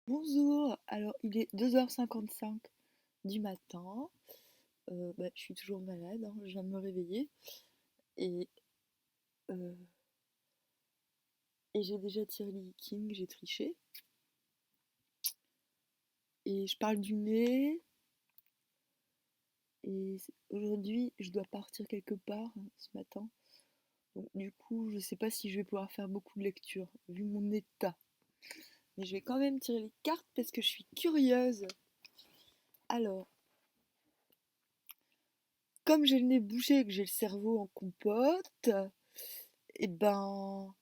Bonjour, alors il est 2h55 du matin. Je suis toujours malade, hein, je viens de me réveiller et, euh, et j'ai déjà tiré les King, j'ai triché. Et je parle du nez et aujourd'hui je dois partir quelque part ce matin. Donc du coup je sais pas si je vais pouvoir faire beaucoup de lecture vu mon état. Mais je vais quand même tirer les cartes parce que je suis curieuse. Alors, comme j'ai le nez bouché et que j'ai le cerveau en compote, et ben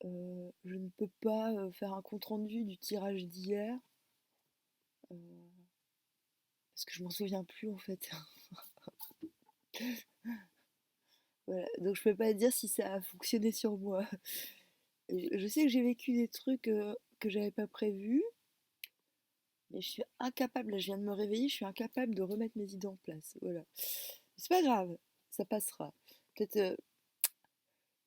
je ne peux pas faire un compte-rendu du tirage d'hier euh, parce que je m'en souviens plus en fait. Voilà. Donc je peux pas dire si ça a fonctionné sur moi. Et je sais que j'ai vécu des trucs que j'avais pas prévus, mais je suis incapable, là je viens de me réveiller, je suis incapable de remettre mes idées en place. Voilà. C'est pas grave, ça passera. Peut-être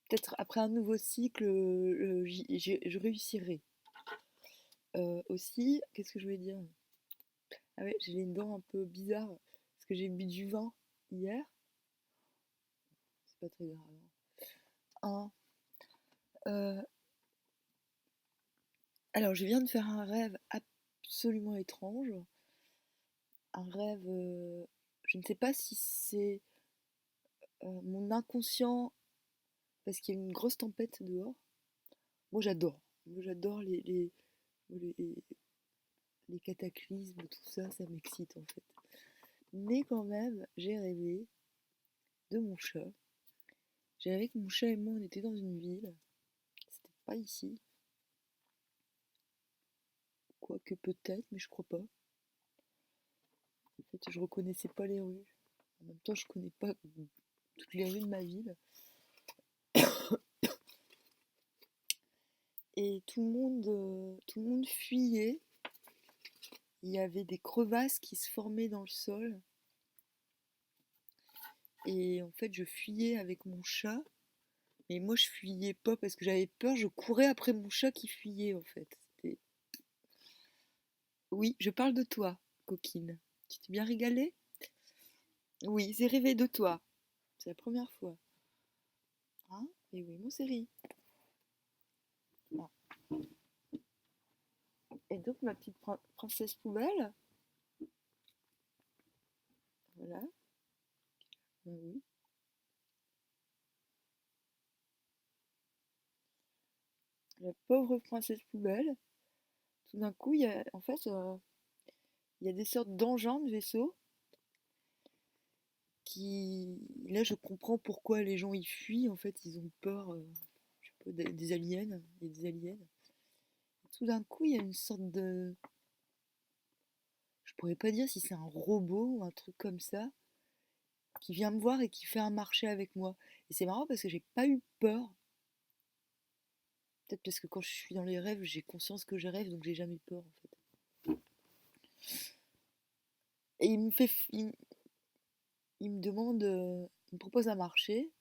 peut-être après un nouveau cycle, je réussirai. Aussi, qu'est-ce que je voulais dire? Ah ouais, j'ai les dents un peu bizarres parce que j'ai bu du vin hier. C'est pas très grave, hein. Euh, alors, je viens de faire un rêve absolument étrange. Un rêve, je ne sais pas si c'est mon inconscient parce qu'il y a une grosse tempête dehors. Moi, j'adore. Moi, j'adore les, les cataclysmes, tout ça, ça m'excite en fait. Mais quand même, j'ai rêvé de mon chat. J'ai rêvé que mon chat et moi, on était dans une ville. C'était pas ici. Quoique peut-être, mais je crois pas. En fait, je reconnaissais pas les rues. En même temps, je connais pas toutes les rues de ma ville. Et tout le monde fuyait. Il y avait des crevasses qui se formaient dans le sol. Et en fait, je fuyais avec mon chat. Mais moi, je fuyais pas parce que j'avais peur. Je courais après mon chat qui fuyait, en fait. Oui, je parle de toi, coquine. Tu t'es bien régalée? Oui, j'ai rêvé de toi. C'est la première fois. Hein? Et oui, mon chéri. Ah. Et donc, ma petite princesse poubelle, voilà. Ah oui. La pauvre princesse poubelle, tout d'un coup, il y a des sortes d'engins de vaisseaux qui... Là, je comprends pourquoi les gens y fuient. En fait, ils ont peur, je sais pas, des aliens. Il y a des aliens. Tout d'un coup, il y a une sorte de... Je pourrais pas dire si c'est un robot ou un truc comme ça, qui vient me voir et qui fait un marché avec moi. Et c'est marrant parce que j'ai pas eu peur. Peut-être parce que quand je suis dans les rêves, j'ai conscience que je rêve, donc j'ai jamais peur en fait. Et il me demande, il me propose un marché.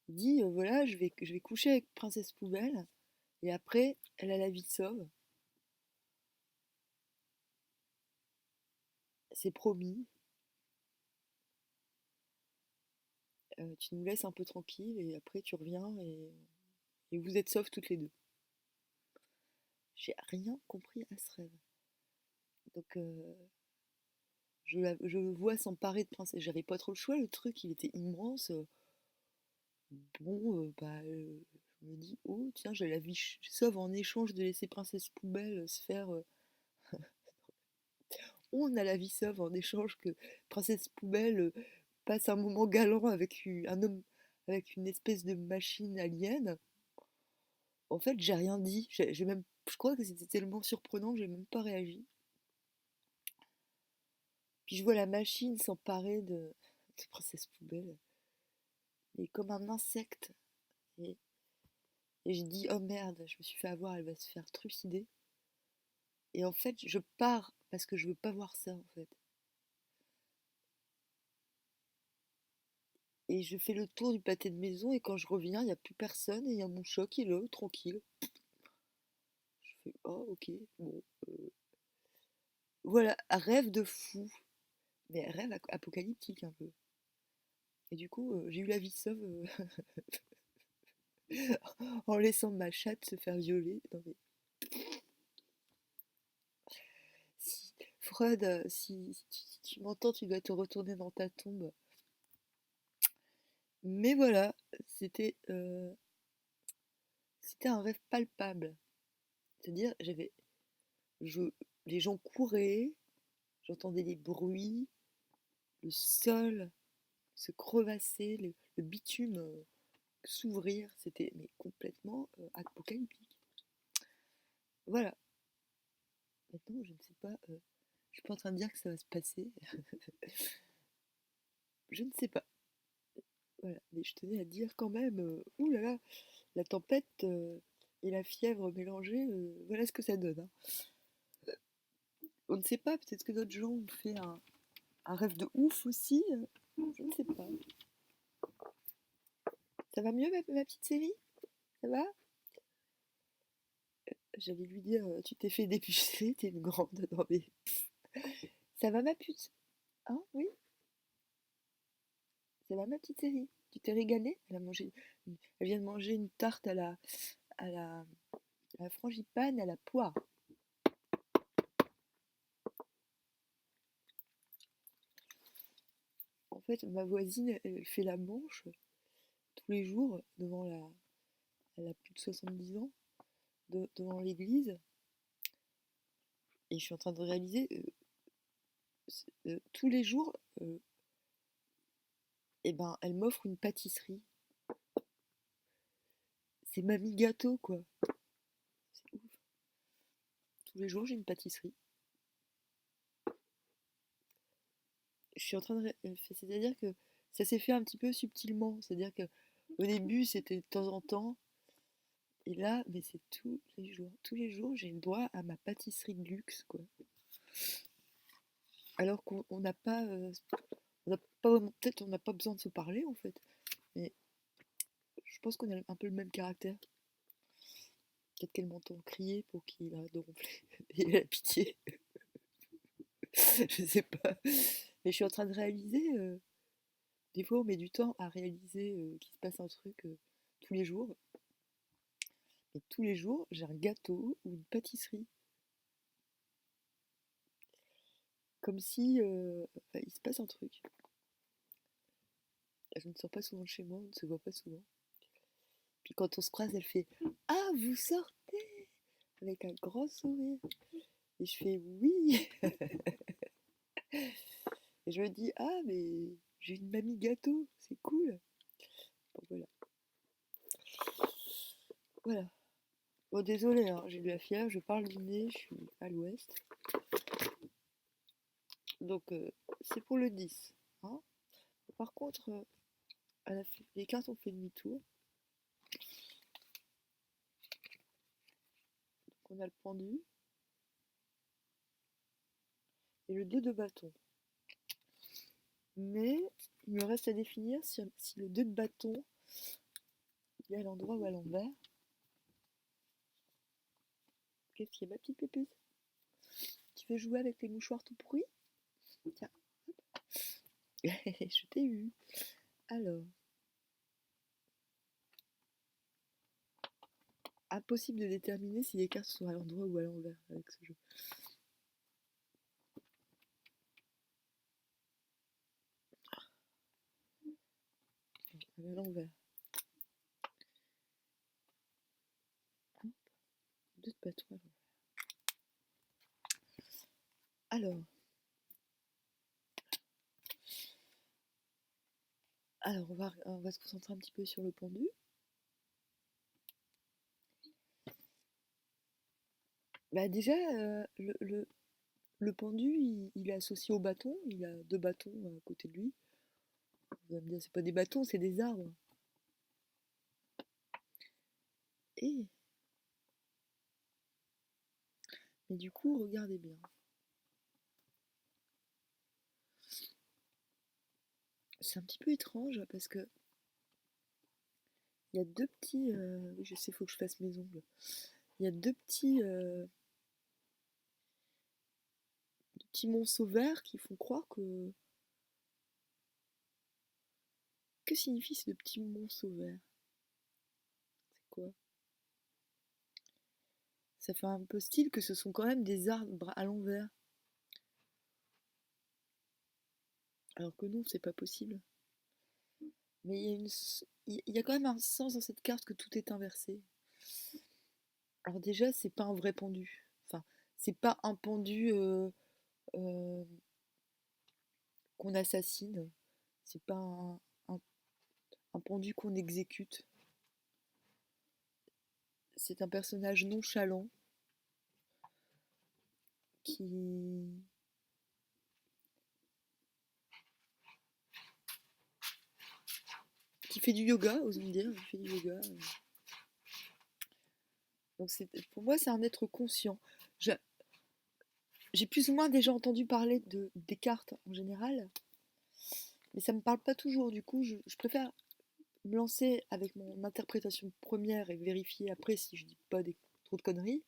Il dit voilà, je vais coucher avec Princesse Poubelle et après, elle a la vie sauve. C'est promis. Tu nous laisses un peu tranquille et après tu reviens et vous êtes sauves toutes les deux. J'ai rien compris à ce rêve. Donc je le vois s'emparer de Princesse. J'avais pas trop le choix, le truc il était immense. Bon, je me dis oh tiens, j'ai la vie sauve en échange de laisser Princesse Poubelle se faire. On a la vie sauve en échange que Princesse Poubelle passe un moment galant avec un homme, avec une espèce de machine alien. En fait, j'ai rien dit. J'ai même, je crois que c'était tellement surprenant que j'ai même pas réagi. Puis je vois la machine s'emparer de Princesse Poubelle, et comme un insecte. Et, et je dis, oh merde, je me suis fait avoir, elle va se faire trucider. Et en fait, je pars parce que je veux pas voir ça, en fait. Et je fais le tour du pâté de maison, et quand je reviens, il n'y a plus personne, et il y a mon chat qui est là, tranquille. fais, oh ok, bon, voilà, un rêve de fou, mais un rêve apocalyptique un peu. Et du coup, j'ai eu la vie sauve en laissant ma chatte se faire violer. Non mais si, Freud, si tu m'entends, tu dois te retourner dans ta tombe. Mais voilà, c'était c'était un rêve palpable. C'est-à-dire, je, les gens couraient, j'entendais des bruits, le sol se crevasser, le bitume s'ouvrir. C'était mais complètement apocalyptique. Voilà. Maintenant, je ne sais pas. Je suis pas en train de dire que ça va se passer. Je ne sais pas. Voilà. Mais je tenais à dire quand même. Ouh là là, la tempête et la fièvre mélangées, voilà ce que ça donne, hein. On ne sait pas. Peut-être que d'autres gens ont fait un rêve de ouf aussi. Je ne sais pas. Ça va mieux, ma petite série? Ça va? J'allais lui dire, tu t'es fait dépuceler, t'es une grande. Non mais. Ça va, ma pute? Hein? Oui? Ça va, ma petite série? Tu t'es régalée? Elle vient de manger une tarte à la, à la frangipane à la poire. En fait, ma voisine, elle fait la manche tous les jours devant la. Elle a plus de 70 ans, devant l'église. Et je suis en train de réaliser, tous les jours, eh ben, elle m'offre une pâtisserie. C'est mamie gâteau, quoi. C'est ouf. Tous les jours, j'ai une pâtisserie. Je suis en train de. C'est-à-dire que ça s'est fait un petit peu subtilement. C'est-à-dire que au début, c'était de temps en temps. Et là, mais c'est tous les jours. Tous les jours, j'ai le droit à ma pâtisserie de luxe, quoi. Alors qu'on n'a pas. Peut-être on n'a pas besoin de se parler, en fait. Mais je pense qu'on a un peu le même caractère. Peut-être qu'elle m'entend crier pour qu'il arrête de ronfler. Et elle a pitié. Je sais pas. Mais je suis en train de réaliser. Des fois, on met du temps à réaliser qu'il se passe un truc tous les jours. Et tous les jours, j'ai un gâteau ou une pâtisserie. Comme si enfin, il se passe un truc. Je ne sors pas souvent de chez moi, on ne se voit pas souvent. Puis quand on se croise, elle fait ah, vous sortez avec un grand sourire. Et je fais oui. Et je me dis ah, mais j'ai une mamie gâteau, c'est cool. Bon, voilà. Voilà. Bon, désolé, hein, j'ai de la fièvre, je parle du nez, je suis à l'ouest. Donc, c'est pour le 10. Hein. Par contre, les cartes ont fait demi-tour. Donc, on a le pendu et le 2 de bâton. Mais il me reste à définir si le 2 de bâton il est à l'endroit ou à l'envers. Qu'est-ce qu'il y a, ma petite pépuse? Tu veux jouer avec tes mouchoirs tout pourris? Tiens, je t'ai eu. Alors, impossible de déterminer si les cartes sont à l'endroit ou à l'envers avec ce jeu. À l'envers. 2 de bâton à l'envers. Alors on va se concentrer un petit peu sur le pendu. Bah déjà, le pendu, il est associé au bâton. Il a 2 bâtons à côté de lui. Vous allez me dire, c'est pas des bâtons, c'est des arbres. Et mais du coup, regardez bien. C'est un petit peu étrange parce que il y a deux petits. Oui, je sais, il faut que je fasse mes ongles. il y a deux petits monceaux verts qui font croire que... Que signifient ces deux petits monceaux verts? C'est quoi? Ça fait un peu style que ce sont quand même des arbres à l'envers. Alors que non, c'est pas possible. Mais il y a quand même un sens dans cette carte que tout est inversé. Alors déjà, c'est pas un vrai pendu. Enfin, c'est pas un pendu euh, qu'on assassine. C'est pas un- un pendu qu'on exécute. C'est un personnage nonchalant qui, qui fait du yoga, osons dire. Il fait du yoga. Donc pour moi, c'est un être conscient. Je- J'ai plus ou moins déjà entendu parler des cartes en général, mais ça me parle pas toujours. Du coup, je préfère me lancer avec mon interprétation première et vérifier après si je dis pas trop de conneries.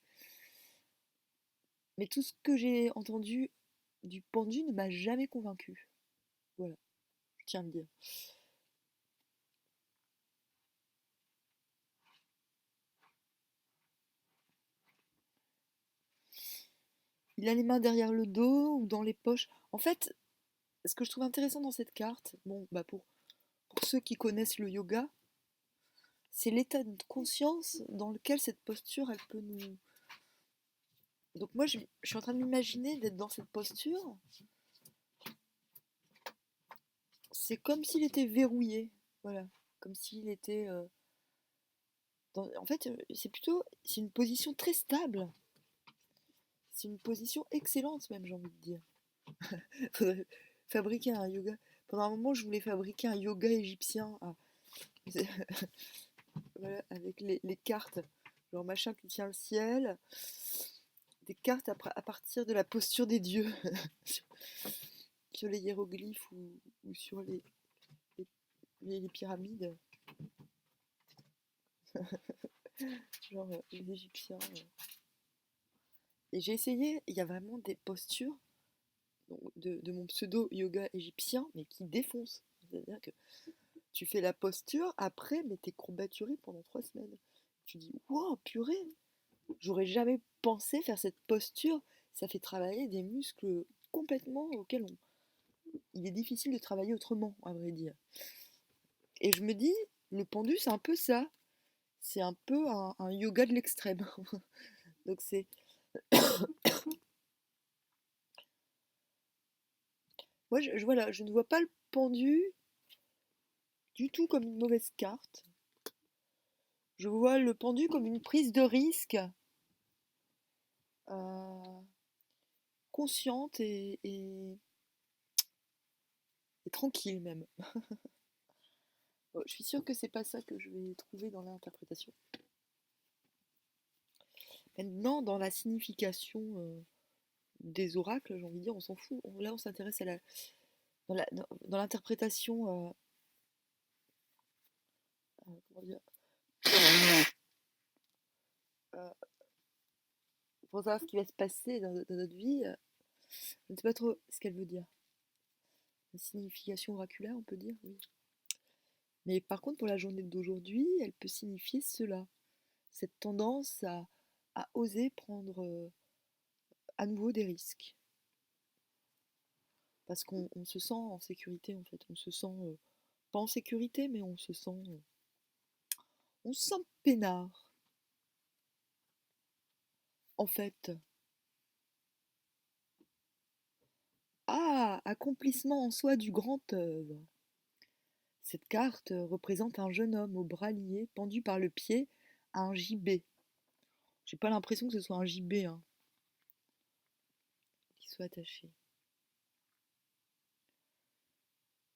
Mais tout ce que j'ai entendu du pendu ne m'a jamais convaincu. Voilà, je tiens à le dire. Il a les mains derrière le dos ou dans les poches. En fait, ce que je trouve intéressant dans cette carte, bon, bah pour ceux qui connaissent le yoga, c'est l'état de conscience dans lequel cette posture, elle peut nous... Donc moi, je suis en train de m'imaginer d'être dans cette posture. C'est comme s'il était verrouillé. Voilà. Comme s'il était... En fait, c'est une position très stable. C'est une position excellente même, j'ai envie de dire. Faudrait fabriquer un yoga. Pendant un moment, je voulais fabriquer un yoga égyptien. Ah, voilà, avec les cartes. Genre machin qui tient le ciel. Des cartes à partir de la posture des dieux. Sur les hiéroglyphes ou sur les pyramides. Genre les Égyptiens. Et j'ai essayé, il y a vraiment des postures de mon pseudo-yoga égyptien, mais qui défoncent. C'est-à-dire que tu fais la posture, après, mais t'es courbaturé pendant 3 semaines. Tu dis, wow, purée, j'aurais jamais pensé faire cette posture. Ça fait travailler des muscles complètement auxquels il est difficile de travailler autrement, à vrai dire. Et je me dis, le pendu, c'est un peu ça. C'est un peu un yoga de l'extrême. Donc c'est... Moi, voilà, je ne vois pas le pendu du tout comme une mauvaise carte. Je vois le pendu comme une prise de risque euh, consciente et tranquille même. Bon, je suis sûre que c'est pas ça que je vais trouver dans l'interprétation. Maintenant, dans la signification des oracles, j'ai envie de dire, on s'en fout. Là, on s'intéresse dans l'interprétation. Comment dire, euh, pour savoir ce qui va se passer dans notre vie. Je ne sais pas trop ce qu'elle veut dire. La signification oraculaire, on peut dire, oui. Mais par contre, pour la journée d'aujourd'hui, elle peut signifier cela. Cette tendance à oser prendre à nouveau des risques. Parce qu'on se sent en sécurité, en fait. On se sent, pas en sécurité, mais on se sent peinard. En fait, ah, accomplissement en soi du grand œuvre. Cette carte représente un jeune homme au bras lié, pendu par le pied à un gibet. J'ai pas l'impression que ce soit un gibet, hein, qui soit attaché.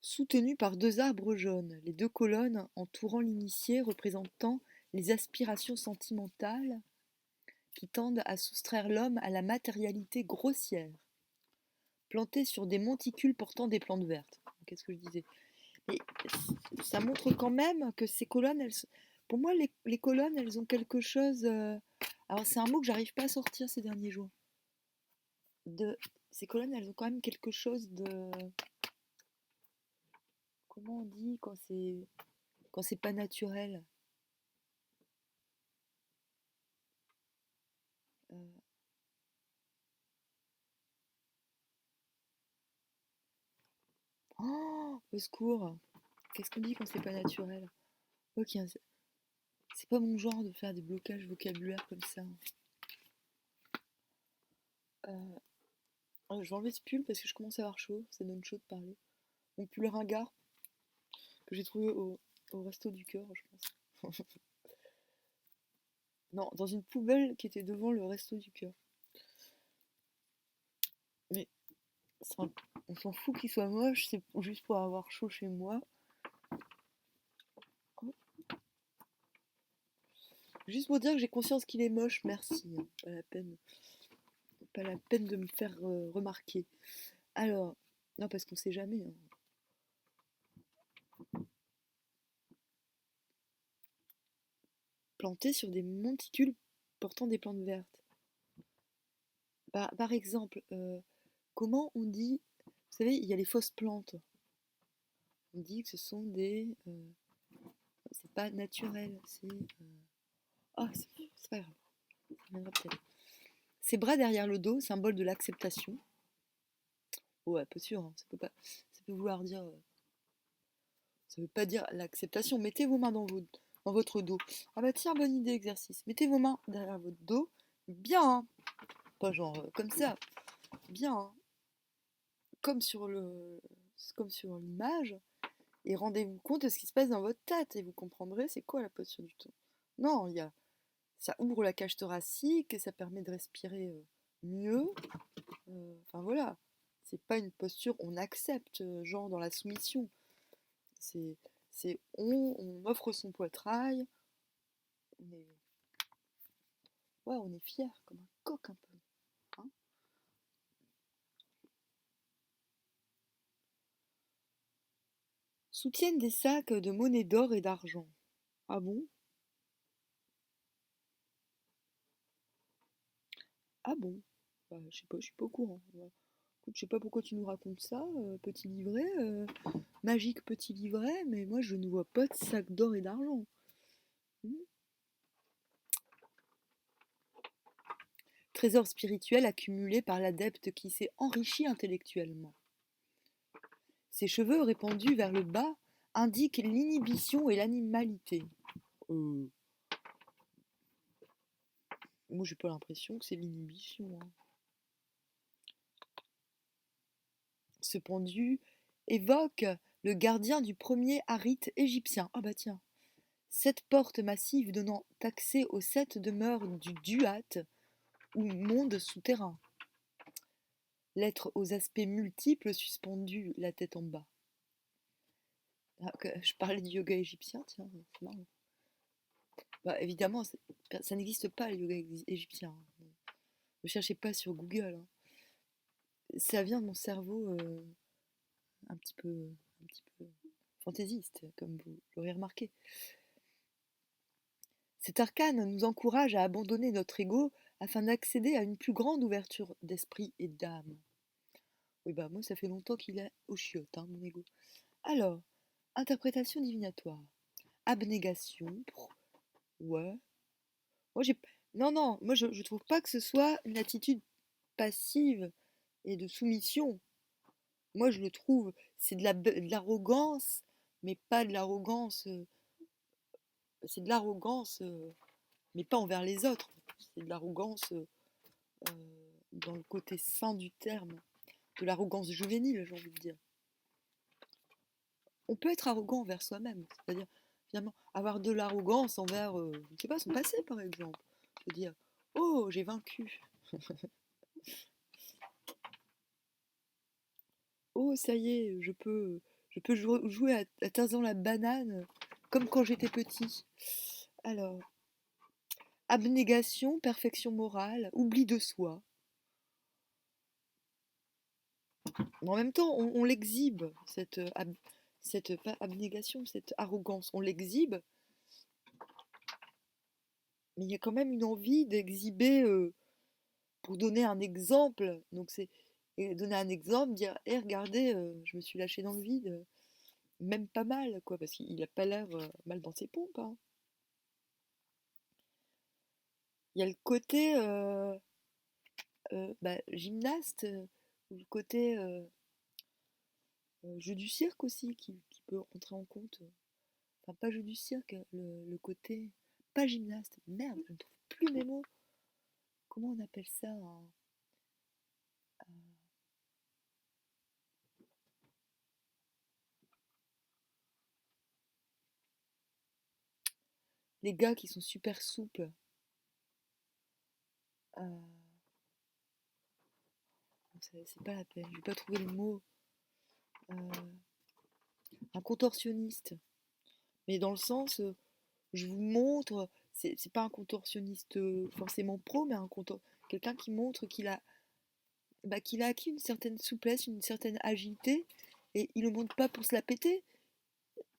Soutenu par deux arbres jaunes, les deux colonnes entourant l'initié représentant les aspirations sentimentales qui tendent à soustraire l'homme à la matérialité grossière, plantés sur des monticules portant des plantes vertes. Qu'est-ce que je disais? Et ça montre quand même que ces colonnes, pour moi, les colonnes, elles ont quelque chose. Alors c'est un mot que j'arrive pas à sortir ces derniers jours. De... Ces colonnes, elles ont quand même quelque chose de... Comment on dit quand c'est pas naturel? Euh, Oh, au secours! Qu'est-ce qu'on dit quand c'est pas naturel? Ok, c'est pas mon genre de faire des blocages vocabulaires comme ça. Euh, je vais enlever ce pull parce que je commence à avoir chaud. Ça donne chaud de parler. Mon pull ringard que j'ai trouvé au resto du cœur, je pense. Non, dans une poubelle qui était devant le resto du cœur. Mais on s'en fout qu'il soit moche, c'est juste pour avoir chaud chez moi. Juste pour dire que j'ai conscience qu'il est moche, merci. Pas la peine, pas la peine de me faire remarquer. Alors, non, parce qu'on sait jamais, hein. Planter sur des monticules portant des plantes vertes. Par exemple, comment on dit, vous savez, il y a les fausses plantes. On dit que ce sont des, c'est pas naturel, c'est, oh, c'est pas grave, ça viendra peut-être. Ses bras derrière le dos, symbole de l'acceptation. Ouais, peu sûr, hein, ça peut vouloir dire, ça veut pas dire l'acceptation. Mettez vos mains dans votre dos. Ah bah tiens, bonne idée, exercice. Mettez vos mains derrière votre dos, bien, hein. Pas genre comme ça, bien, hein. Comme sur le, comme sur l'image, et rendez-vous compte de ce qui se passe dans votre tête, et vous comprendrez c'est quoi la posture du temps. Non, ça ouvre la cage thoracique, et ça permet de respirer mieux. Enfin voilà, c'est pas une posture on accepte, genre dans la soumission. C'est, on offre son poitrail, on est, ouais, on est fier, comme un coq un peu, hein. Soutiennent des sacs de monnaie d'or et d'argent. Ah bon? Ah bon? Bah, je sais pas, je suis pas au courant. Bah, écoute, je sais pas pourquoi tu nous racontes ça, petit livret, magique petit livret, mais moi je ne vois pas de sac d'or et d'argent. Hmm. Trésor spirituel accumulé par l'adepte qui s'est enrichi intellectuellement. Ses cheveux répandus vers le bas indiquent l'inhibition et l'animalité. Euh, Moi j'ai pas l'impression que c'est l'inhibition, hein. Ce pendu évoque le gardien du premier arite égyptien. Ah bah tiens. Sept portes massives donnant accès aux sept demeures du Duat, ou monde souterrain. L'être aux aspects multiples suspendu la tête en bas. Ah, je parlais du yoga égyptien, tiens, c'est marrant. Bah, évidemment, ça n'existe pas le yoga égyptien, hein. Ne cherchez pas sur Google, hein. Ça vient de mon cerveau un petit peu, un petit peu fantaisiste, comme vous l'aurez remarqué. Cet arcane nous encourage à abandonner notre ego afin d'accéder à une plus grande ouverture d'esprit et d'âme. Oui, bah moi, ça fait longtemps qu'il est aux chiottes, hein, mon ego. Alors, interprétation divinatoire. Abnégation. Ouais. Moi, j'ai. Non, non, moi, je trouve pas que ce soit une attitude passive et de soumission. Moi, je le trouve, c'est de l'arrogance, mais pas de l'arrogance. C'est de l'arrogance, mais pas envers les autres. C'est de l'arrogance dans le côté sain du terme. De l'arrogance juvénile, j'ai envie de dire. On peut être arrogant envers soi-même, c'est-à-dire finalement avoir de l'arrogance envers, je ne sais pas, son passé par exemple. Se dire, oh, j'ai vaincu. Oh, ça y est, je peux jouer à Tarzan la banane comme quand j'étais petit. Alors, abnégation, perfection morale, oubli de soi. Mais en même temps, on l'exhibe, pas abnégation, cette arrogance. On l'exhibe mais il y a quand même une envie d'exhiber, pour donner un exemple. Donc c'est et donner un exemple, dire: «Eh regardez, je me suis lâché dans le vide», même pas mal quoi, parce qu'il a pas l'air, mal dans ses pompes, hein. Il y a le côté, bah, gymnaste, ou le côté, jeu du cirque aussi qui peut rentrer en compte. Enfin pas jeu du cirque, le côté pas gymnaste, merde, je ne trouve plus mes mots. Comment on appelle ça, hein? Les gars qui sont super souples. euh, c'est pas la peine, je vais pas trouver les mots. Euh, un contorsionniste. Mais dans le sens, je vous montre, c'est pas un contorsionniste forcément pro, mais quelqu'un qui montre qu'il a acquis une certaine souplesse, une certaine agilité, et il le montre pas pour se la péter.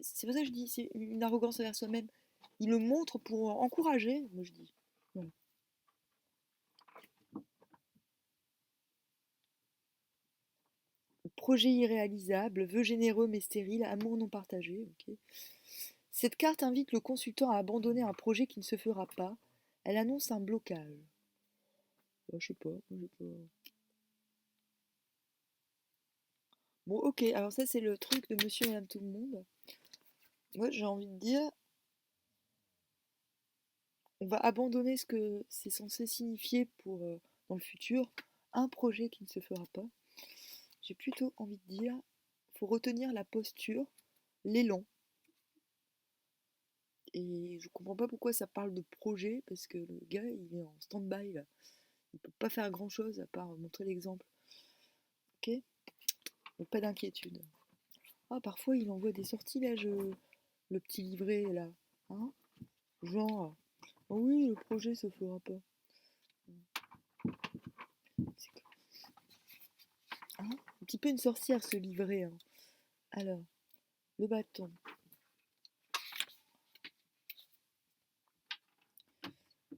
C'est pour ça que je dis, c'est une arrogance envers soi-même. Il le montre pour encourager, moi je dis. Voilà. Projet irréalisable, vœux généreux mais stériles, amour non partagé. Ok. Cette carte invite le consultant à abandonner un projet qui ne se fera pas. Elle annonce un blocage. Je sais pas, Bon, ok, alors ça c'est le truc de Monsieur et Madame Tout le Monde. Moi j'ai envie de dire, on va abandonner ce que c'est censé signifier pour dans le futur un projet qui ne se fera pas. J'ai plutôt envie de dire, faut retenir la posture, l'élan. Et je comprends pas pourquoi ça parle de projet, parce que le gars il est en stand-by là. Il peut pas faire grand chose à part montrer l'exemple. Ok. Donc pas d'inquiétude. Ah, parfois il envoie des sortilèges, le petit livret là. Hein. Genre, oh oui, le projet se fera pas. C'est hein, un petit peu une sorcière ce livret. Hein. Alors, le bâton.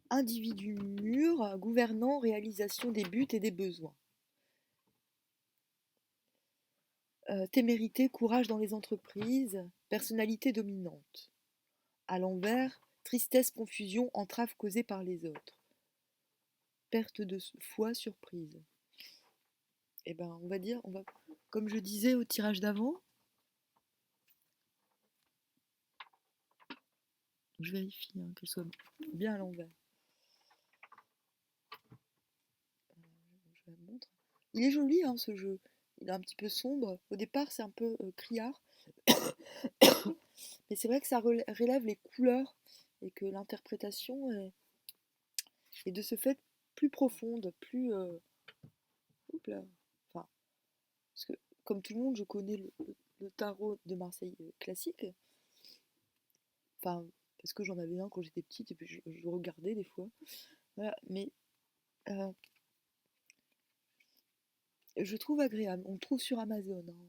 Individu mûr, gouvernant, réalisation des buts et des besoins. Témérité, courage dans les entreprises, personnalité dominante. À l'envers, tristesse, confusion, entrave causée par les autres. Perte de foi, surprise. Eh ben, on va dire, comme je disais au tirage d'avant, je vérifie hein, qu'elle soit bien à l'envers. Je la montre. Il est joli hein, ce jeu. Il est un petit peu sombre. Au départ, c'est un peu criard. Mais c'est vrai que ça relève les couleurs et que l'interprétation est de ce fait plus profonde, plus. Oups là. Enfin, parce que comme tout le monde, je connais le tarot de Marseille classique. Enfin, parce que j'en avais un quand j'étais petite et puis je regardais des fois. Voilà, mais euh, je trouve agréable. On le trouve sur Amazon. Hein.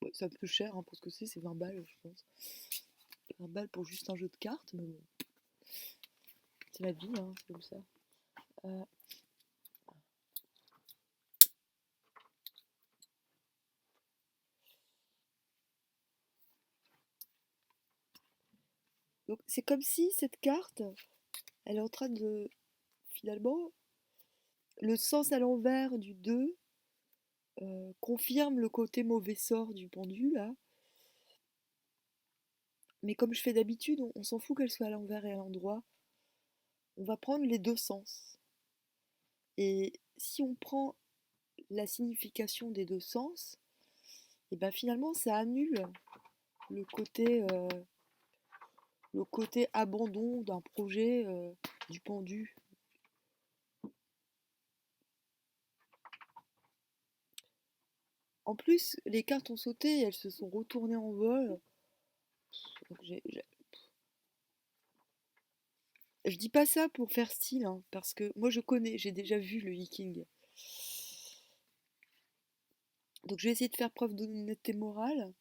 Ouais, c'est un peu cher hein, pour ce que c'est 20 balles, je pense. 20 balles pour juste un jeu de cartes, mais bon, c'est la vie, hein, c'est comme ça. Euh, donc c'est comme si cette carte, elle est en train de, finalement, le sens à l'envers du 2 confirme le côté mauvais sort du pendu, là. Mais comme je fais d'habitude, on s'en fout qu'elle soit à l'envers et à l'endroit. On va prendre les deux sens. Et si on prend la signification des deux sens, et ben finalement ça annule le côté, euh, le côté abandon d'un projet du pendu. En plus, les cartes ont sauté et elles se sont retournées en vol. Donc je dis pas ça pour faire style, hein, parce que moi je connais, j'ai déjà vu le Viking. Donc je vais essayer de faire preuve d'honnêteté morale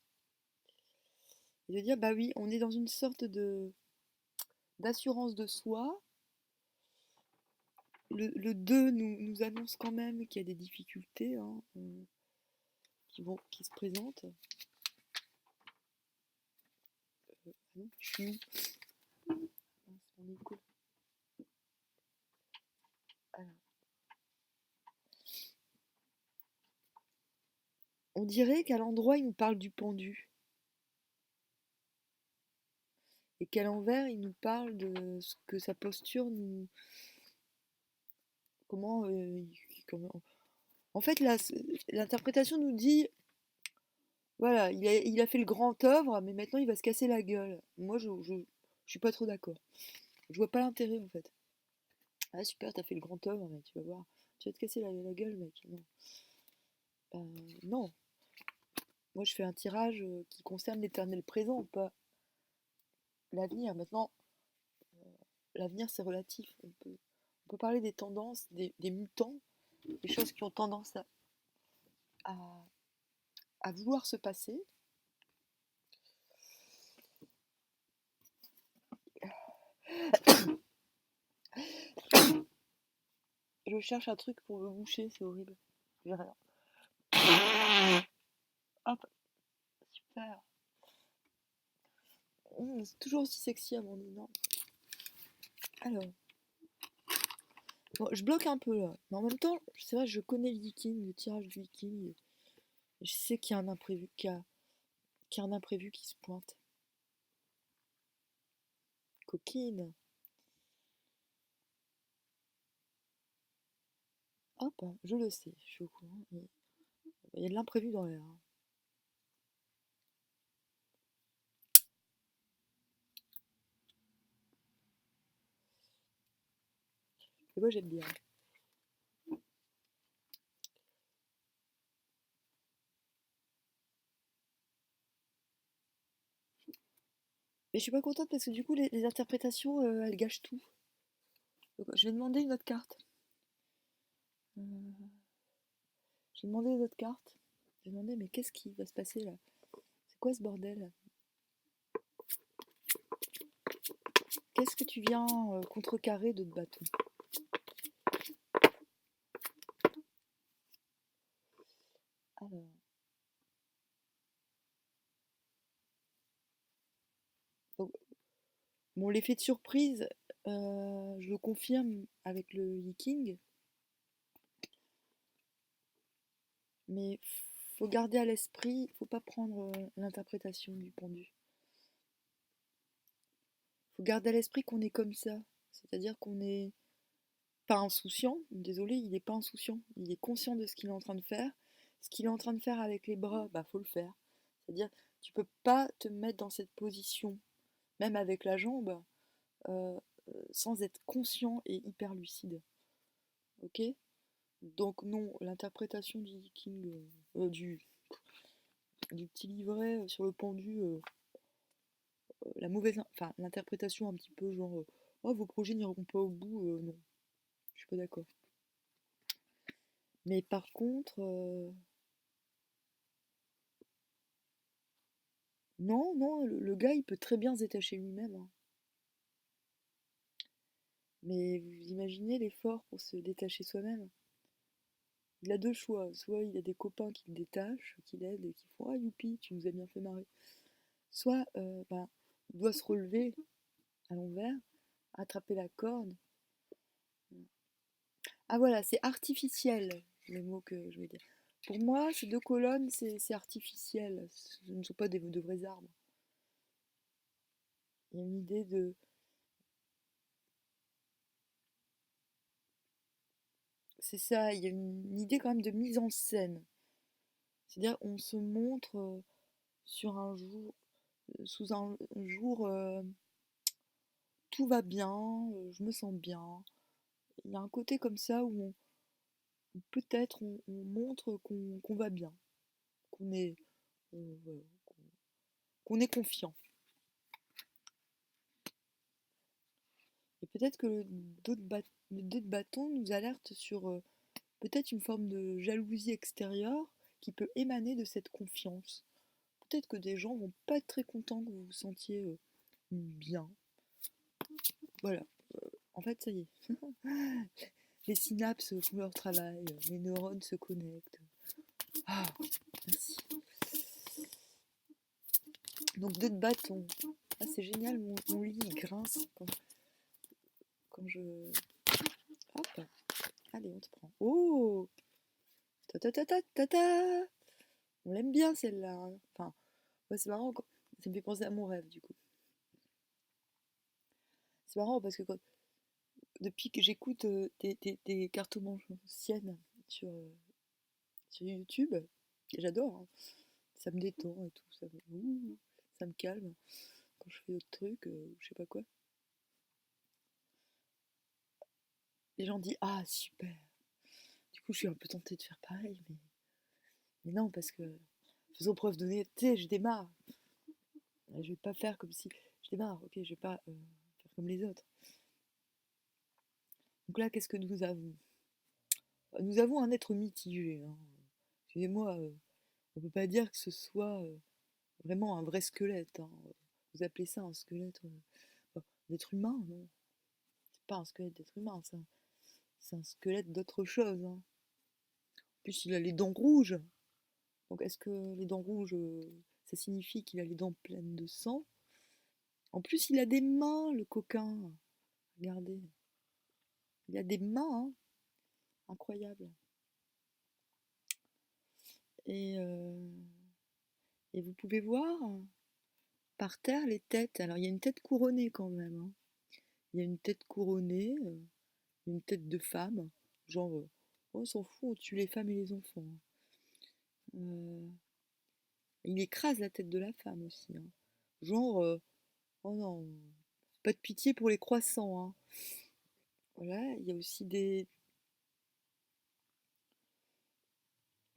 Et de dire, bah oui, on est dans une sorte de d'assurance de soi. Le 2 nous annonce quand même qu'il y a des difficultés, hein, qui se présentent. Ah non, je suis où? Mince, mon écho. Alors, on dirait qu'à l'endroit, il nous parle du pendu. Et qu'à l'envers, il nous parle de ce que sa posture nous. Comment. En fait, là, l'interprétation nous dit voilà, il a fait le grand œuvre, mais maintenant il va se casser la gueule. Moi, je suis pas trop d'accord. Je vois pas l'intérêt en fait. Ah, super, t'as fait le grand œuvre, mais tu vas voir. Tu vas te casser la gueule, mec. Non. Non. Moi, je fais un tirage qui concerne l'éternel présent, pas l'avenir. Maintenant, l'avenir, c'est relatif. On peut parler des tendances, des mutants, des choses qui ont tendance à, à vouloir se passer. Je cherche un truc pour me boucher, c'est horrible. J'ai rien. Hop, super. C'est toujours aussi sexy à mon nez, non? Alors, bon, je bloque un peu là. Mais en même temps, c'est vrai, je connais le Viking, le tirage du Viking. Je sais qu'il y a un imprévu, qu'il y a un imprévu qui se pointe. Coquine. Hop, je le sais, je suis au courant. Il y a de l'imprévu dans l'air, hein. Et moi, j'aime bien. Mais je suis pas contente parce que du coup, les interprétations, elles gâchent tout. Donc, je vais demander une autre carte. Euh, je vais demander une autre carte. Je vais demander, mais qu'est-ce qui va se passer là? C'est quoi ce bordel? Qu'est-ce que tu viens contrecarrer de bâton? Alors, donc, bon, l'effet de surprise, je le confirme avec le Viking, mais faut garder à l'esprit, faut pas prendre l'interprétation du pendu. Faut garder à l'esprit qu'on est comme ça, c'est-à-dire qu'on n'est pas insouciant. Désolé, il n'est pas insouciant, il est conscient de ce qu'il est en train de faire. Ce qu'il est en train de faire avec les bras, bah faut le faire. C'est-à-dire, tu peux pas te mettre dans cette position, même avec la jambe, euh, sans être conscient et hyper lucide. Ok? Donc non, l'interprétation du Viking, du petit livret sur le pendu, la mauvaise, enfin l'interprétation un petit peu genre, oh vos projets n'iront pas au bout, non, je suis pas d'accord. Mais par contre, non, non, le gars il peut très bien se détacher lui-même, hein. Mais vous imaginez l'effort pour se détacher soi-même? Il a deux choix, soit il a des copains qui le détachent, qui l'aident et qui font ah youpi, tu nous as bien fait marrer. Soit bah, il doit se relever à l'envers, attraper la corde. Ah voilà, c'est artificiel, le mot que je voulais dire. Pour moi, ces deux colonnes, c'est artificiel. Ce ne sont pas de vrais arbres. Il y a une idée de. C'est ça, il y a une idée quand même de mise en scène. C'est-à-dire, on se montre sur un jour, sous un jour, tout va bien, je me sens bien. Il y a un côté comme ça où peut-être on montre qu'on va bien, qu'on est, voilà, qu'on est confiant. Et peut-être que le dos de bâton nous alerte sur peut-être une forme de jalousie extérieure qui peut émaner de cette confiance. peut-être que des gens vont pas être très contents que vous vous sentiez bien. Voilà. En fait, ça y est. Les synapses font leur travail, les neurones se connectent. Ah, merci. Donc 2 de bâton. Ah, c'est génial, mon lit il grince quand je... Hop, allez, on te prend. Oh, ta ta ta ta ta ta. On l'aime bien celle-là, hein. Enfin, ouais, c'est marrant, ça me fait penser à mon rêve du coup. C'est marrant parce que depuis que j'écoute des cartomanches anciennes sur YouTube, j'adore, hein. Ça me détend et tout, ça me calme quand je fais d'autres trucs, je sais pas quoi. Les gens disent ah super. Du coup, je suis un peu tentée de faire pareil, mais non, parce que faisons preuve d'honnêteté, je démarre. Je vais pas faire comme si je démarre, ok, je vais pas faire comme les autres. Donc là, qu'est-ce que nous avons? Nous avons un être mitigé, hein. Excusez-moi, on peut pas dire que ce soit vraiment un vrai squelette, hein. Vous appelez ça un squelette d'être humain, non? C'est pas un squelette d'être humain, c'est un squelette d'autre chose, hein. En plus, il a les dents rouges. Donc, est-ce que les dents rouges, ça signifie qu'il a les dents pleines de sang? En plus, il a des mains, le coquin. Regardez. Il a des mains, hein. Incroyable. Et, euh, et vous pouvez voir par terre les têtes. Alors, il y a une tête couronnée quand même, hein. Il y a une tête couronnée, une tête de femme. Genre, on s'en fout, on tue les femmes et les enfants, hein. Euh, il écrase la tête de la femme aussi, hein. Genre, oh non, pas de pitié pour les croissants, hein. Voilà, il y a aussi des...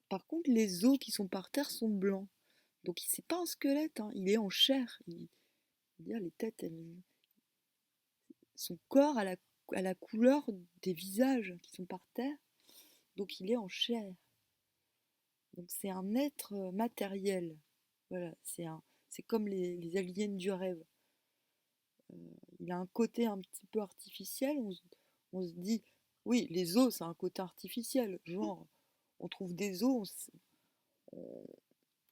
Par contre, les os qui sont par terre sont blancs. Donc c'est pas un squelette, hein, il est en chair. Dire les têtes, son corps a la couleur des visages qui sont par terre. Donc il est en chair. Donc c'est un être matériel. Voilà, c'est comme les aliens du rêve. Il a un côté un petit peu artificiel. On se dit, oui, les os, c'est un côté artificiel. Genre, on trouve des os,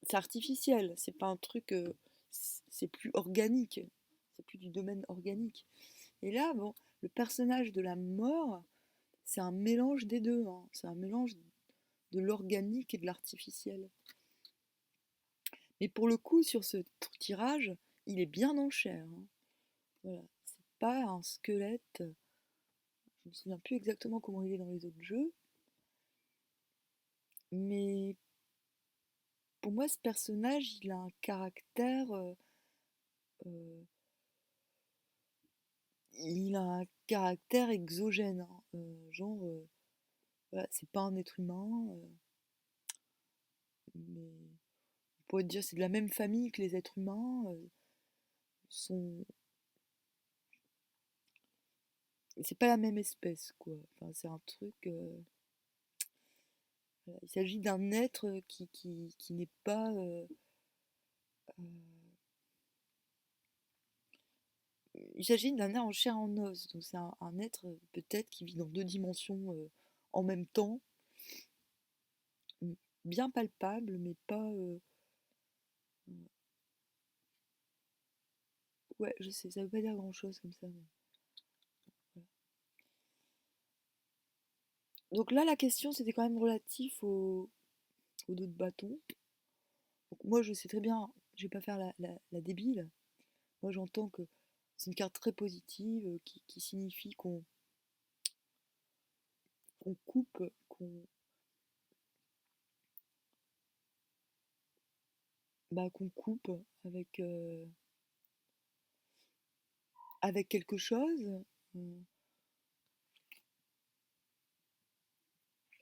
c'est artificiel. C'est pas un truc, c'est plus organique. C'est plus du domaine organique. Et là, bon, le personnage de la mort, c'est un mélange des deux, hein. C'est un mélange de l'organique et de l'artificiel. Mais pour le coup, sur ce tirage, il est bien en chair, hein. Voilà. C'est pas un squelette. Je me souviens plus exactement comment il est dans les autres jeux. Mais pour moi, ce personnage, il a un caractère. Euh, il a un caractère exogène, hein. Genre, voilà, c'est pas un être humain, mais on pourrait dire c'est de la même famille que les êtres humains. Sont... C'est pas la même espèce, quoi. Enfin, c'est un truc. Voilà. Il s'agit d'un être qui n'est pas. Euh, il s'agit d'un être en chair en os. Donc c'est un être peut-être qui vit dans deux dimensions en même temps, bien palpable, mais pas. Ouais, je sais, ça veut pas dire grand-chose comme ça. Voilà. Donc là, la question, c'était quand même relatif au dos de bâton. Donc moi, je sais très bien, je vais pas faire la débile. Moi, j'entends que c'est une carte très positive qui signifie qu'on coupe, qu'on coupe avec, avec quelque chose. Euh,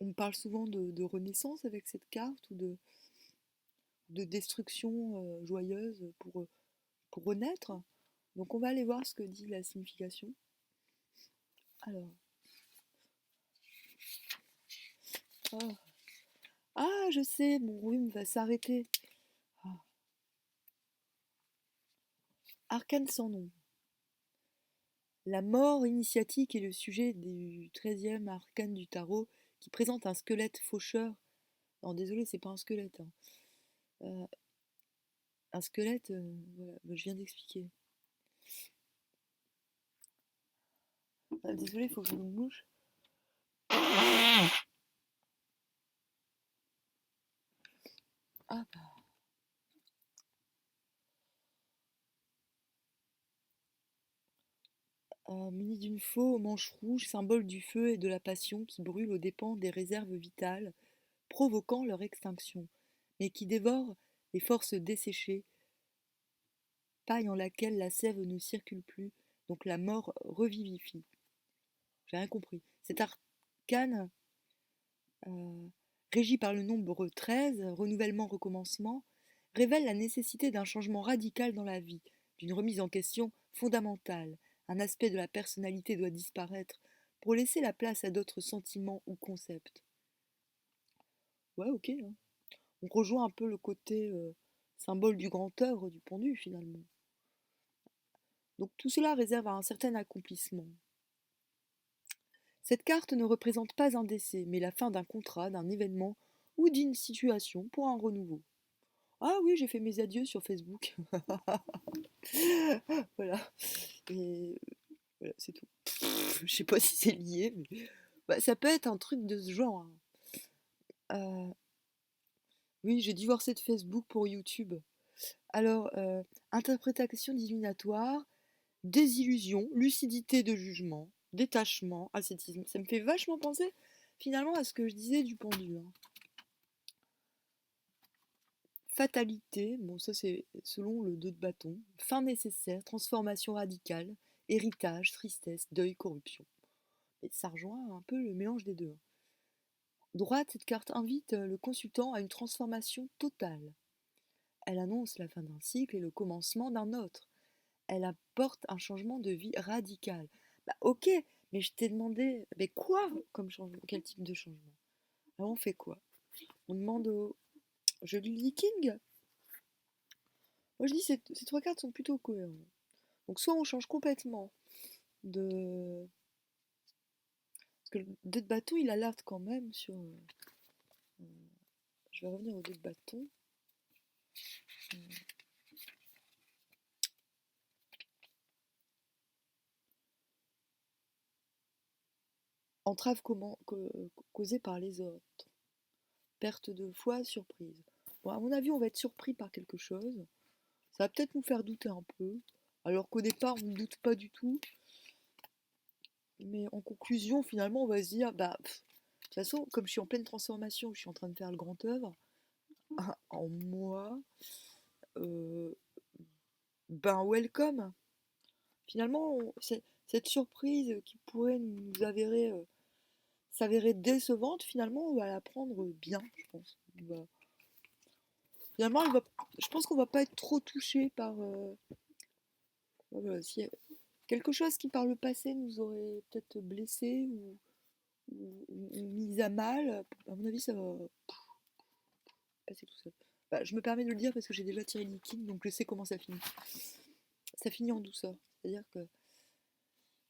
On parle souvent de renaissance avec cette carte ou de destruction joyeuse pour renaître. Donc on va aller voir ce que dit la signification. Alors, ah, ah, je sais, mon rhume va s'arrêter. Ah, Arcane sans nom. La mort initiatique est le sujet du 13e arcane du tarot qui présente un squelette faucheur. Non, désolé, c'est pas un squelette, hein. Euh, un squelette, voilà, je viens d'expliquer. Ah, désolé, il faut que je me mouche. Ah, muni d'une faux aux manches rouges, symbole du feu et de la passion qui brûle aux dépens des réserves vitales, provoquant leur extinction, mais qui dévore les forces desséchées, paille en laquelle la sève ne circule plus, donc la mort revivifie. J'ai rien compris. Cet arcane, euh, régi par le nombre 13, renouvellement, recommencement, révèle la nécessité d'un changement radical dans la vie, d'une remise en question fondamentale. Un aspect de la personnalité doit disparaître pour laisser la place à d'autres sentiments ou concepts. Ouais, ok, hein. On rejoint un peu le côté symbole du grand œuvre du pendu finalement. Donc tout cela réserve à un certain accomplissement. Cette carte ne représente pas un décès, mais la fin d'un contrat, d'un événement ou d'une situation pour un renouveau. Ah oui, j'ai fait mes adieux sur Facebook. Voilà. Et voilà, c'est tout. Je sais pas si c'est lié, mais bah, ça peut être un truc de ce genre, hein. Euh, oui, j'ai divorcé de Facebook pour YouTube. Alors, interprétation divinatoire, désillusion, lucidité de jugement, détachement, ascétisme. Ça me fait vachement penser finalement à ce que je disais du pendu, hein. Fatalité, bon ça c'est selon le 2 de bâton, fin nécessaire, transformation radicale, héritage, tristesse, deuil, corruption. Et ça rejoint un peu le mélange des deux, hein. Droite, cette carte invite le consultant à une transformation totale. Elle annonce la fin d'un cycle et le commencement d'un autre. Elle apporte un changement de vie radical. Bah ok, mais je t'ai demandé, mais quoi comme changement, quel type de changement? Alors on fait quoi? On demande au jeu du leaking. Moi je dis ces trois cartes sont plutôt cohérentes. Donc soit on change complètement de... Parce que le dé de bâton il alerte quand même sur... Je vais revenir au dé de bâton. Entrave causée par les autres. Perte de foi, surprise. Bon, à mon avis, on va être surpris par quelque chose. Ça va peut-être nous faire douter un peu. Alors qu'au départ, on ne doute pas du tout. Mais en conclusion, finalement, on va se dire, bah, de toute façon, comme je suis en pleine transformation, je suis en train de faire le grand œuvre, en moi, euh, ben welcome. Finalement, cette surprise qui pourrait nous s'avérer décevante, finalement, on va la prendre bien, je pense. Finalement, je pense qu'on va pas être trop touché par voilà, si quelque chose qui par le passé nous aurait peut-être blessé ou mis à mal. À mon avis, ça va passer tout seul. Bah, je me permets de le dire parce que j'ai déjà tiré le liquide, donc je sais comment ça finit. Ça finit en douceur. C'est-à-dire que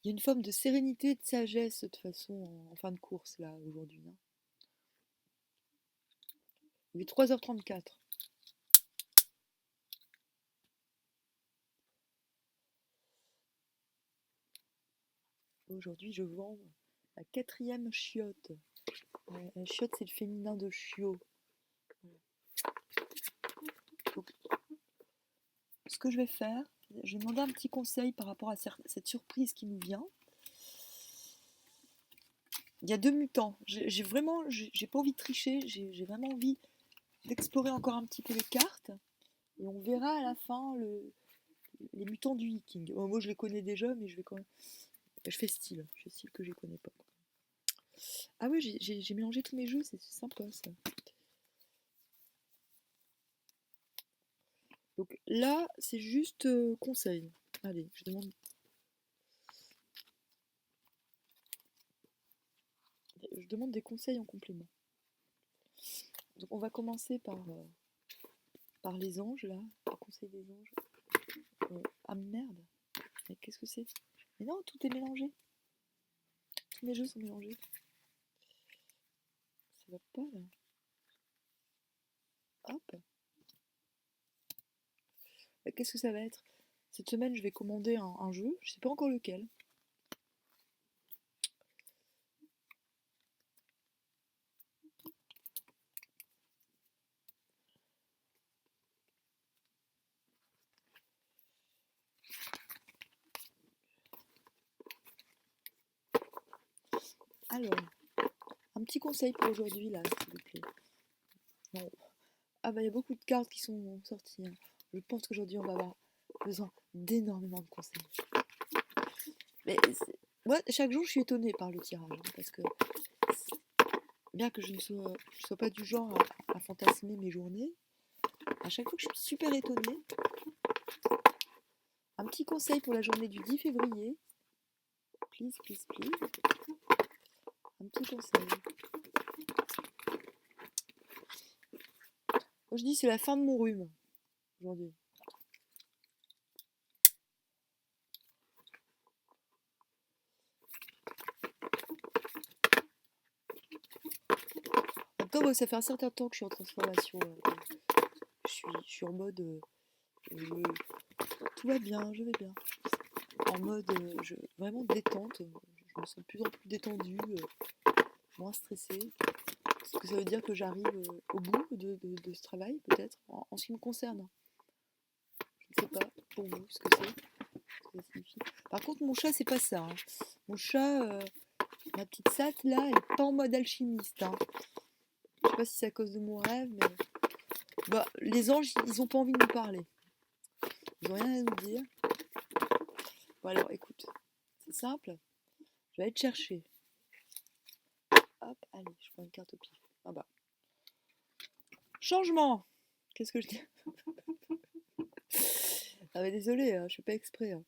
il y a une forme de sérénité et de sagesse de toute façon en fin de course là aujourd'hui, hein. Il est 3h34. Aujourd'hui, je vends la quatrième chiotte. La chiotte, c'est le féminin de chiot. Donc, ce que je vais faire, je vais demander un petit conseil par rapport à cette surprise qui nous vient. Il y a deux mutants. J'ai vraiment, j'ai pas envie de tricher. J'ai vraiment envie d'explorer encore un petit peu les cartes. Et on verra à la fin les mutants du Viking. Moi, je les connais déjà, mais je vais quand même. Je fais style. Je fais style que je les connais pas. Ah oui, j'ai mélangé tous mes jeux. C'est sympa ça. Donc là, c'est juste conseil. Allez, je demande des conseils en complément. Donc on va commencer par les anges là. Le conseil des anges. Ah merde. Mais qu'est-ce que c'est? Mais non, tout est mélangé. Tous mes jeux sont mélangés. Ça va pas là. Hop. Qu'est-ce que ça va être? Cette semaine, je vais commander un jeu. Je sais pas encore lequel. Alors, un petit conseil pour aujourd'hui là, s'il vous plaît. Non. Ah bah il y a beaucoup de cartes qui sont sorties, hein. Je pense qu'aujourd'hui on va avoir besoin d'énormément de conseils. Mais moi, chaque jour je suis étonnée par le tirage, hein, parce que bien que je sois pas du genre à fantasmer mes journées, à chaque fois que je suis super étonnée. Un petit conseil pour la journée du 10 février. Please, please, please. Un petit conseil. Moi je dis c'est la fin de mon rhume aujourd'hui. En même temps, ça fait un certain temps que je suis en transformation. Je suis en mode tout va bien, je vais bien. En mode vraiment détente. Je me sens de plus en plus détendue, moins stressée. Est-ce que ça veut dire que j'arrive au bout de ce travail, peut-être, en ce qui me concerne? Je ne sais pas pour vous ce que ça signifie. Par contre, mon chat, c'est pas ça, hein. Mon chat, ma petite satte là, elle est pas en mode alchimiste, hein. Je sais pas si c'est à cause de mon rêve, mais bah, les anges, ils ont pas envie de nous parler. Ils ont rien à nous dire. Bon alors, écoute, c'est simple. Je vais aller te chercher. Hop, allez, je prends une carte au pif. Ah bah. Changement! Qu'est-ce que je dis? Ah mais désolé, hein, je fais pas exprès, hein.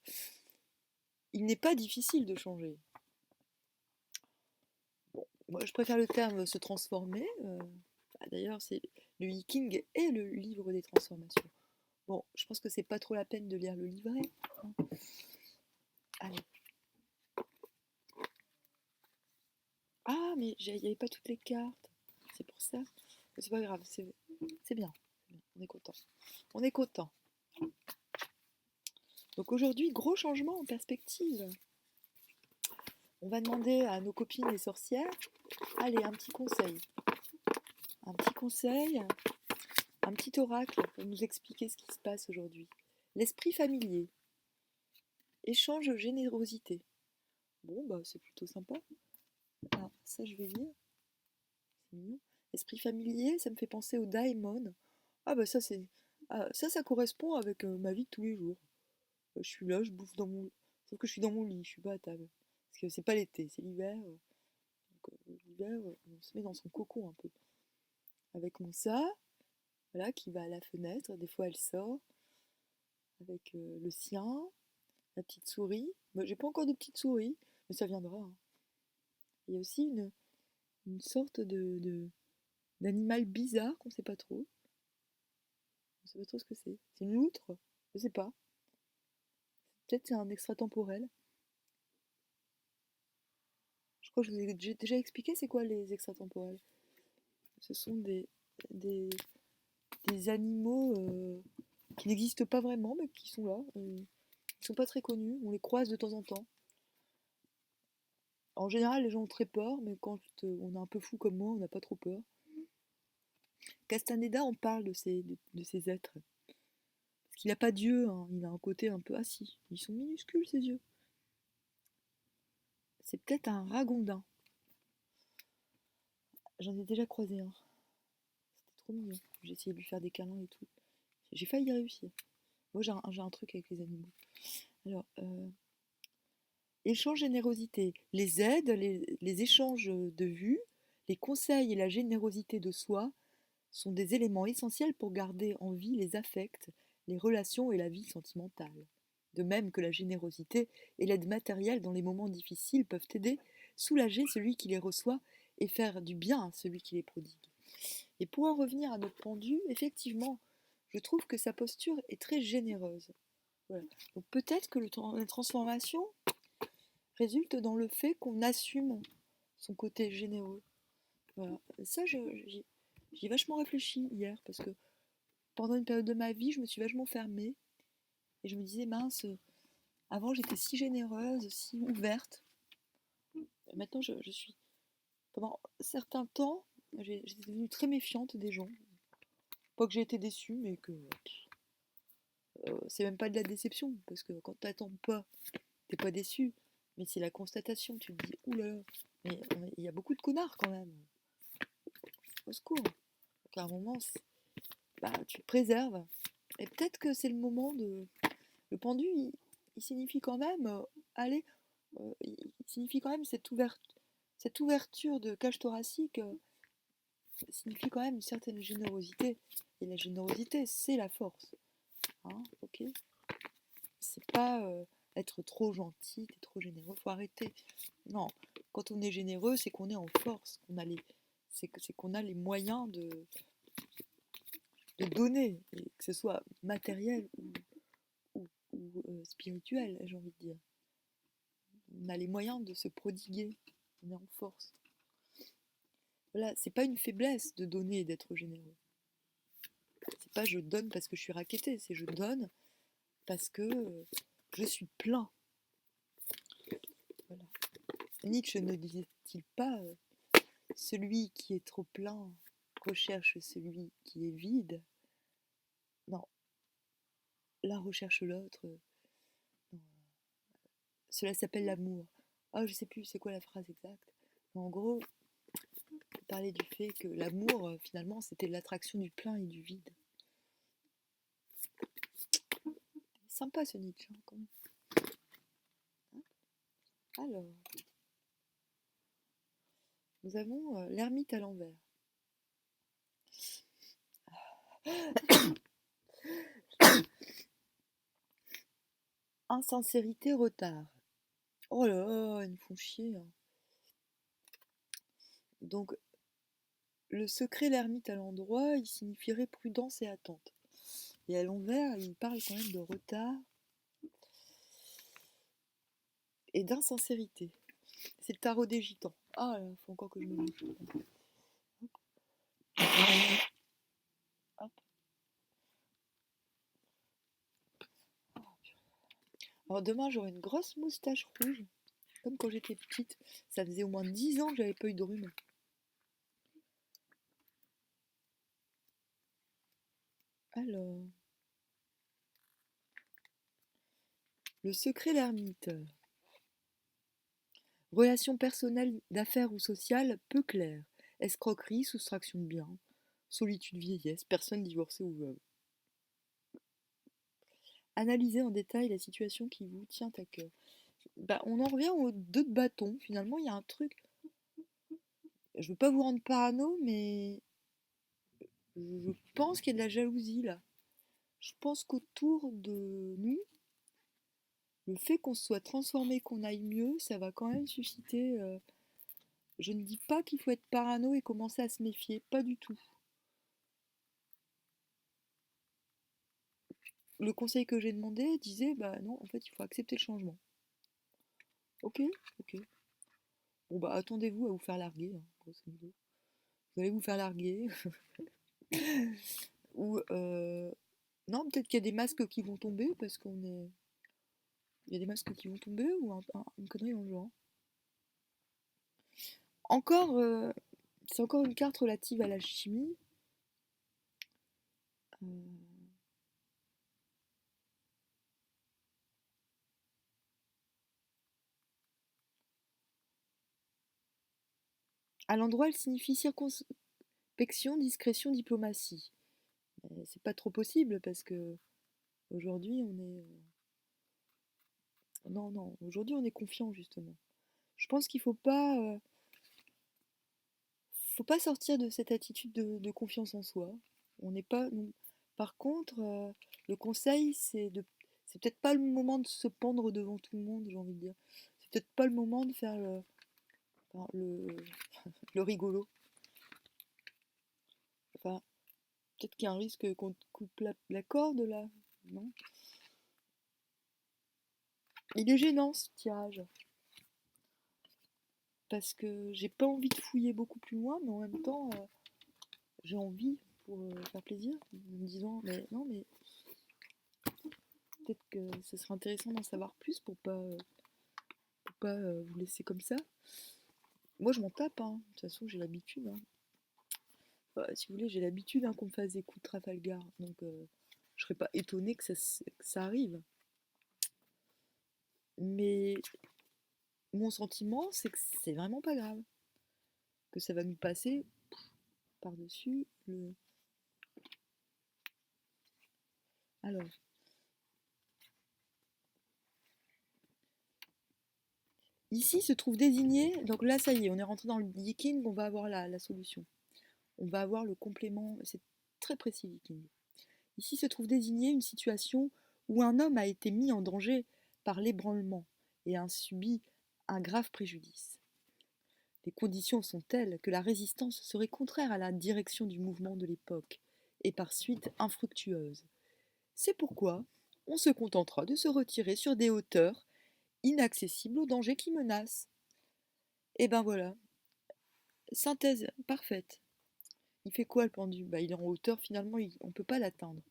Il n'est pas difficile de changer. Bon, moi je préfère le terme se transformer. D'ailleurs, c'est le I Ching et le livre des transformations. Bon, je pense que c'est pas trop la peine de lire le livret, hein. Allez. Ah, mais il n'y avait pas toutes les cartes. C'est pour ça. C'est pas grave, c'est bien. On est content. On est content. Donc aujourd'hui, gros changement en perspective. On va demander à nos copines les sorcières. Allez, un petit conseil. Un petit conseil, un petit oracle pour nous expliquer ce qui se passe aujourd'hui. L'esprit familier. Échange générosité. Bon, bah c'est plutôt sympa. Ah, ça je vais lire. C'est mignon. Esprit familier, ça me fait penser au daimon. Ah bah ça c'est. Ah, ça correspond avec ma vie de tous les jours. Je suis là, je bouffe dans mon. Sauf que je suis dans mon lit, je suis pas à table. Parce que c'est pas l'été, c'est l'hiver. Donc l'hiver, on se met dans son cocon un peu. Avec mon ça, voilà, qui va à la fenêtre. Des fois elle sort. Avec le sien, la petite souris. Bah, j'ai pas encore de petite souris, mais ça viendra, hein. Il y a aussi une sorte d'animal bizarre qu'on sait pas trop. On sait pas trop ce que c'est. C'est une loutre? Je sais pas. Peut-être c'est un extratemporel. Je crois que je vous ai déjà expliqué c'est quoi les extratemporels. Ce sont des, des animaux qui n'existent pas vraiment, mais qui sont là. Ils sont pas très connus, on les croise de temps en temps. En général, les gens ont très peur, mais quand on est un peu fou comme moi, on n'a pas trop peur. Castaneda, on parle de ces êtres. Parce qu'il n'a pas d'yeux, hein. Il a un côté un peu assis. Ils sont minuscules, ces yeux. C'est peut-être un ragondin. J'en ai déjà croisé un. C'était trop mignon. J'ai essayé de lui faire des câlins et tout. J'ai failli y réussir. Moi, j'ai un truc avec les animaux. Alors, échange générosité. Les aides, les échanges de vues, les conseils et la générosité de soi sont des éléments essentiels pour garder en vie les affects, les relations et la vie sentimentale. De même que la générosité et l'aide matérielle dans les moments difficiles peuvent aider, soulager celui qui les reçoit et faire du bien à celui qui les prodigue. Et pour en revenir à notre pendu, effectivement, je trouve que sa posture est très généreuse. Voilà. Donc peut-être que la transformation résulte dans le fait qu'on assume son côté généreux. Voilà. Ça, j'y ai vachement réfléchi hier, parce que pendant une période de ma vie, je me suis vachement fermée, et je me disais, mince, avant j'étais si généreuse, si ouverte, et maintenant je suis... Pendant certains temps, j'étais devenue très méfiante des gens. Pas que j'ai été déçue, mais que c'est même pas de la déception, parce que quand t'attends pas, t'es pas déçu. Mais c'est la constatation, tu te dis, oula, mais il y a beaucoup de connards quand même, au secours. Donc à un moment, bah, tu te préserves. Et peut-être que c'est le moment de... Le pendu, il signifie quand même, allez, il signifie quand même cette ouverture de cage thoracique, signifie quand même une certaine générosité. Et la générosité, c'est la force. Hein, ok. C'est pas être trop gentil, t'es trop généreux, faut arrêter. Non, quand on est généreux, c'est qu'on est en force, c'est qu'on a les moyens de donner, et que ce soit matériel ou spirituel, j'ai envie de dire. On a les moyens de se prodiguer, on est en force. Voilà, c'est pas une faiblesse de donner et d'être généreux. C'est pas je donne parce que je suis racketée, c'est je donne parce que je suis plein. Voilà. Nietzsche ne disait-il pas celui qui est trop plein recherche celui qui est vide? Non, là recherche l'autre. Cela s'appelle l'amour. Ah, je sais plus c'est quoi la phrase exacte. Mais en gros, il parlait du fait que l'amour, finalement, c'était l'attraction du plein et du vide. Sympa ce Nietzsche, hein, quand même. Alors, nous avons l'ermite à l'envers. Insincérité, retard. Oh là là, ils me font chier, hein. Donc, le secret l'ermite à l'endroit, il signifierait prudence et attente. Et à l'envers, il parle quand même de retard et d'insincérité. C'est le tarot des gitans. Ah là, faut encore que je me mouche. Hop. Alors demain, j'aurai une grosse moustache rouge, comme quand j'étais petite. Ça faisait au moins 10 ans que j'avais pas eu de rhume. Alors, le secret l'ermite. Relations personnelles, d'affaires ou sociales, peu claires. Escroquerie, soustraction de biens. Solitude, vieillesse, personne divorcée ou veuve. Analysez en détail la situation qui vous tient à cœur. Bah, on en revient aux deux de bâton. Finalement, il y a un truc. Je veux pas vous rendre parano, mais je pense qu'il y a de la jalousie là. Je pense qu'autour de nous, le fait qu'on se soit transformé, qu'on aille mieux, ça va quand même susciter. Je ne dis pas qu'il faut être parano et commencer à se méfier, pas du tout. Le conseil que j'ai demandé disait, bah non, en fait, il faut accepter le changement. Ok, ok. Bon bah attendez-vous à vous faire larguer, hein, grosso modo. Vous allez vous faire larguer. Ou non, peut-être qu'il y a des masques qui vont tomber parce qu'on est. Il y a des masques qui vont tomber ou une connerie dans le genre. Encore, c'est encore une carte relative à la chimie. Euh, à l'endroit, elle signifie circonspection, discrétion, diplomatie. C'est pas trop possible parce que aujourd'hui on est. Non, non, aujourd'hui on est confiant justement. Je pense qu'il faut pas sortir de cette attitude de confiance en soi. On n'est pas. Par contre, le conseil, c'est peut-être pas le moment de se pendre devant tout le monde, j'ai envie de dire. C'est peut-être pas le moment de faire enfin, le rigolo. Enfin, peut-être qu'il y a un risque qu'on te coupe la corde là, non? Il est gênant ce tirage, parce que j'ai pas envie de fouiller beaucoup plus loin, mais en même temps, j'ai envie pour faire plaisir, en me disant, mais non, mais peut-être que ce serait intéressant d'en savoir plus pour pas vous laisser comme ça. Moi, je m'en tape, hein. De toute façon, j'ai l'habitude, hein. Bah, si vous voulez, j'ai l'habitude hein, qu'on me fasse des coups de Trafalgar, donc je serais pas étonnée que ça arrive. Mais mon sentiment, c'est que c'est vraiment pas grave, que ça va nous passer par-dessus le. Alors, ici se trouve désigné, donc là ça y est, on est rentré dans le Viking, on va avoir la solution. On va avoir le complément, c'est très précis Viking. Ici se trouve désigné une situation où un homme a été mis en danger par l'ébranlement et a subi un grave préjudice. Les conditions sont telles que la résistance serait contraire à la direction du mouvement de l'époque et par suite infructueuse. C'est pourquoi on se contentera de se retirer sur des hauteurs inaccessibles aux dangers qui menacent. Et ben voilà, synthèse parfaite. Il fait quoi le pendu? Bah, il est en hauteur, finalement, on ne peut pas l'atteindre.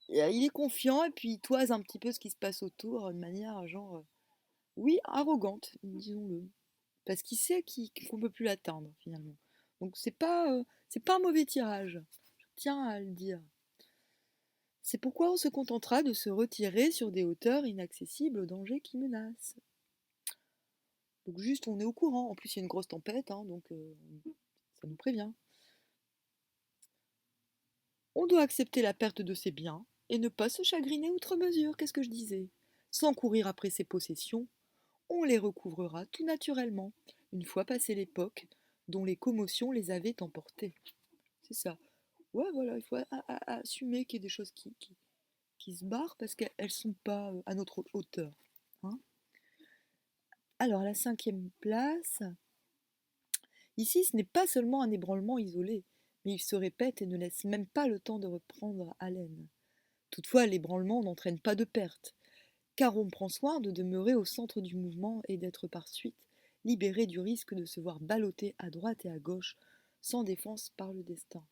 Il est confiant et puis il toise un petit peu ce qui se passe autour de manière genre, oui, arrogante, disons-le. Parce qu'il sait qu'on ne peut plus l'atteindre finalement. Donc c'est pas un mauvais tirage, je tiens à le dire. C'est pourquoi on se contentera de se retirer sur des hauteurs inaccessibles aux dangers qui menacent. Donc juste on est au courant, en plus il y a une grosse tempête, hein, donc ça nous prévient. On doit accepter la perte de ses biens et ne pas se chagriner outre mesure, qu'est-ce que je disais? Sans courir après ses possessions, on les recouvrera tout naturellement, une fois passée l'époque dont les commotions les avaient emportés. C'est ça. Ouais, voilà, il faut assumer qu'il y a des choses qui se barrent parce qu'elles ne sont pas à notre hauteur. Hein. Alors, la cinquième place, ici, ce n'est pas seulement un ébranlement isolé, mais il se répète et ne laisse même pas le temps de reprendre haleine. Toutefois, l'ébranlement n'entraîne pas de perte, car on prend soin de demeurer au centre du mouvement et d'être par suite libéré du risque de se voir ballotté à droite et à gauche sans défense par le destin.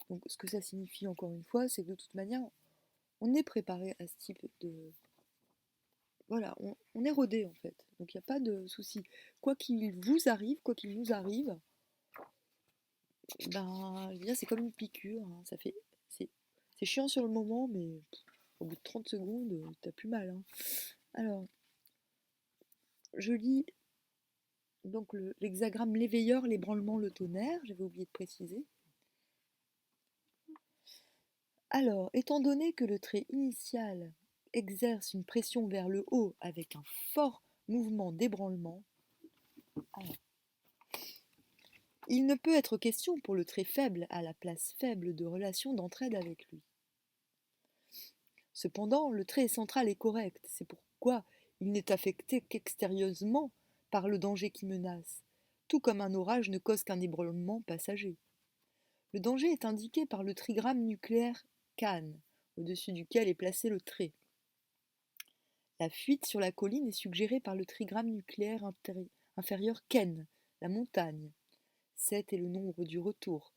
Donc ce que ça signifie encore une fois, c'est que de toute manière, on est préparé à ce type de. Voilà, on est rodé en fait. Donc il n'y a pas de souci. Quoi qu'il vous arrive, quoi qu'il nous arrive, ben, je veux dire, c'est comme une piqûre. Hein. C'est chiant sur le moment, mais au bout de 30 secondes, t'as plus mal. Hein. Alors, je lis donc l'hexagramme l'éveilleur, l'ébranlement, le tonnerre, j'avais oublié de préciser. Alors, étant donné que le trait initial exerce une pression vers le haut avec un fort mouvement d'ébranlement, il ne peut être question pour le trait faible à la place faible de relation d'entraide avec lui. Cependant, le trait central est correct, c'est pourquoi il n'est affecté qu'extérieurement par le danger qui menace, tout comme un orage ne cause qu'un ébranlement passager. Le danger est indiqué par le trigramme nucléaire Cannes, au-dessus duquel est placé le trait. La fuite sur la colline est suggérée par le trigramme nucléaire inférieur Ken, la montagne. 7 est le nombre du retour,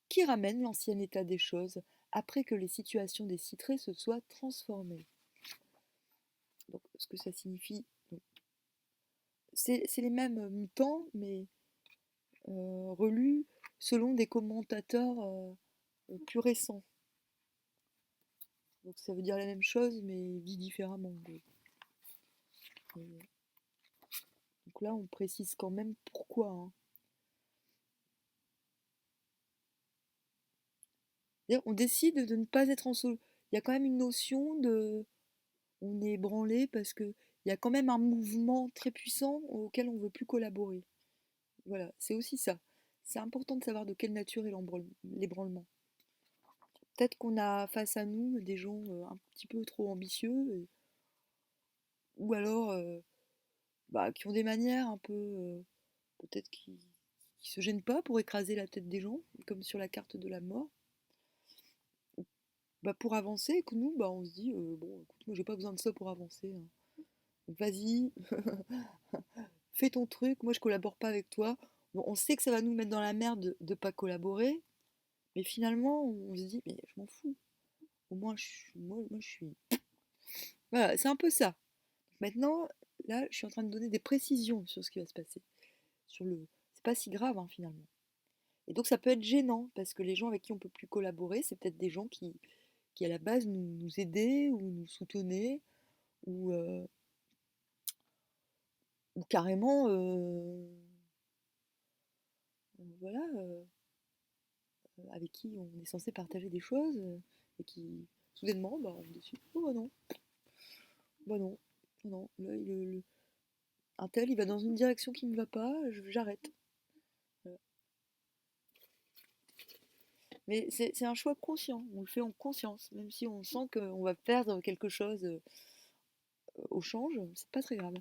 qui ramène l'ancien état des choses après que les situations des citrés se soient transformées. Donc, ce que ça signifie, c'est les mêmes mutants, mais relus selon des commentateurs plus récents. Donc ça veut dire la même chose, mais dit différemment. Donc là, on précise quand même pourquoi. Hein. On décide de ne pas être en solo. Il y a quand même une notion de. On est ébranlé parce qu'il y a quand même un mouvement très puissant auquel on ne veut plus collaborer. Voilà, c'est aussi ça. C'est important de savoir de quelle nature est l'ébranlement. Peut-être qu'on a face à nous des gens un petit peu trop ambitieux, ou alors bah, qui ont des manières un peu. Peut-être qui se gênent pas pour écraser la tête des gens, comme sur la carte de la mort. bah, pour avancer, que nous, bah, on se dit, bon, écoute, moi, j'ai pas besoin de ça pour avancer, hein. Donc, vas-y, fais ton truc, moi, je collabore pas avec toi. Bon, on sait que ça va nous mettre dans la merde de pas collaborer, mais finalement, on se dit, mais je m'en fous. Au moins, moi, je suis. Voilà, c'est un peu ça. Maintenant, là, je suis en train de donner des précisions sur ce qui va se passer. C'est pas si grave, hein, finalement. Et donc, ça peut être gênant, parce que les gens avec qui on peut plus collaborer, c'est peut-être des gens qui à la base, nous aidaient, ou nous soutenaient, ou, ou carrément, voilà, avec qui on est censé partager des choses, et qui, soudainement, bah, on décide, oh bah non, non, là, un tel, il va dans une direction qui ne va pas, j'arrête. Voilà. Mais c'est un choix conscient, on le fait en conscience, même si on sent qu'on va perdre quelque chose au change, c'est pas très grave.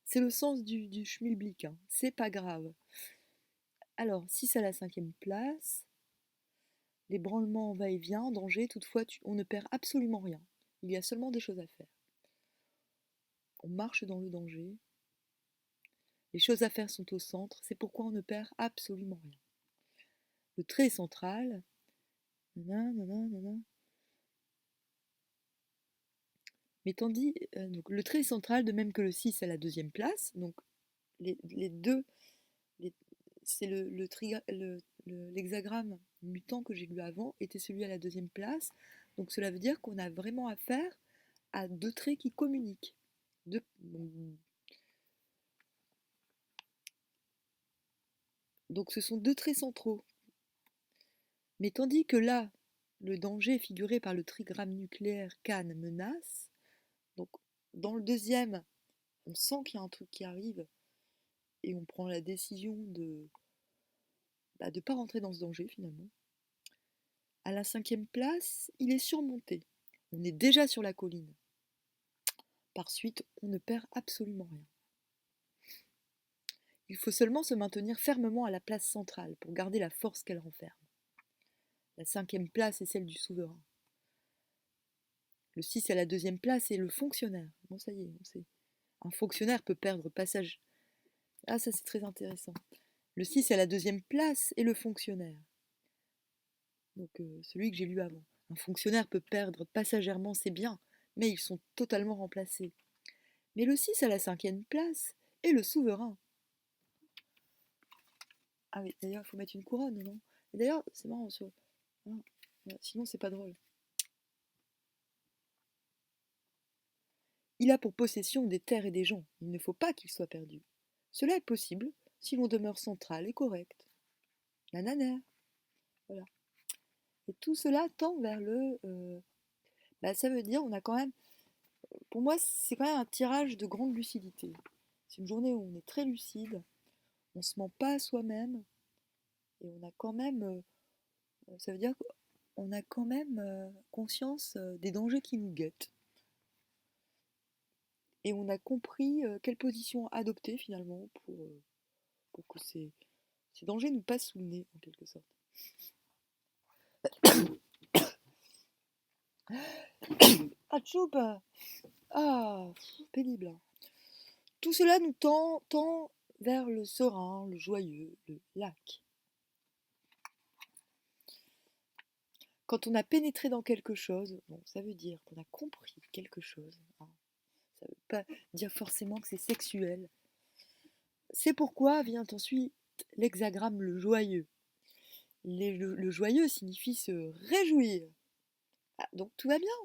C'est le sens du schmilblick, hein. C'est pas grave. Alors, 6 à la cinquième place, les branlements en va-et-vient, en danger, toutefois on ne perd absolument rien. Il y a seulement des choses à faire. On marche dans le danger. Les choses à faire sont au centre, c'est pourquoi on ne perd absolument rien. Le trait central, mais tandis, donc le trait central, de même que le 6 à la deuxième place, donc les deux, les- c'est l'hexagramme mutant que j'ai lu avant, était celui à la deuxième place, donc cela veut dire qu'on a vraiment affaire à deux traits qui communiquent. Donc ce sont deux traits centraux. Mais tandis que là, le danger figuré par le trigramme nucléaire Cannes menace, donc dans le deuxième, on sent qu'il y a un truc qui arrive et on prend la décision de ne pas rentrer dans ce danger finalement. À la cinquième place, il est surmonté. On est déjà sur la colline. Par suite, on ne perd absolument rien. Il faut seulement se maintenir fermement à la place centrale pour garder la force qu'elle renferme. La cinquième place est celle du souverain. Le 6 à la deuxième place est le fonctionnaire. Bon, ça y est, on sait. Un fonctionnaire peut perdre passage. Ah, ça c'est très intéressant. Le 6 à la deuxième place est le fonctionnaire. Donc celui que j'ai lu avant. Un fonctionnaire peut perdre passagèrement ses biens, mais ils sont totalement remplacés. Mais le 6 à la cinquième place est le souverain. Ah oui, d'ailleurs, il faut mettre une couronne, non? Et d'ailleurs, c'est marrant, sinon c'est pas drôle. Il a pour possession des terres et des gens. Il ne faut pas qu'ils soient perdus. Cela est possible si l'on demeure central et correct. Nanana. Voilà. Et tout cela tend vers le... ça veut dire, on a quand même... Pour moi, c'est quand même un tirage de grande lucidité. C'est une journée où on est très lucide, on ne se ment pas à soi-même, et on a quand même... ça veut dire qu'on a quand même conscience des dangers qui nous guettent. Et on a compris quelle position adopter finalement pour que ces dangers nous passent sous le nez, en quelque sorte. Ah, tchoup. Ah, pénible. Tout cela nous tend vers le serein, le joyeux, le lac. Quand on a pénétré dans quelque chose, bon, ça veut dire qu'on a compris quelque chose, hein. Ça ne veut pas dire forcément que c'est sexuel. C'est pourquoi vient ensuite l'hexagramme le joyeux. Le joyeux signifie se réjouir. Ah, donc tout va bien,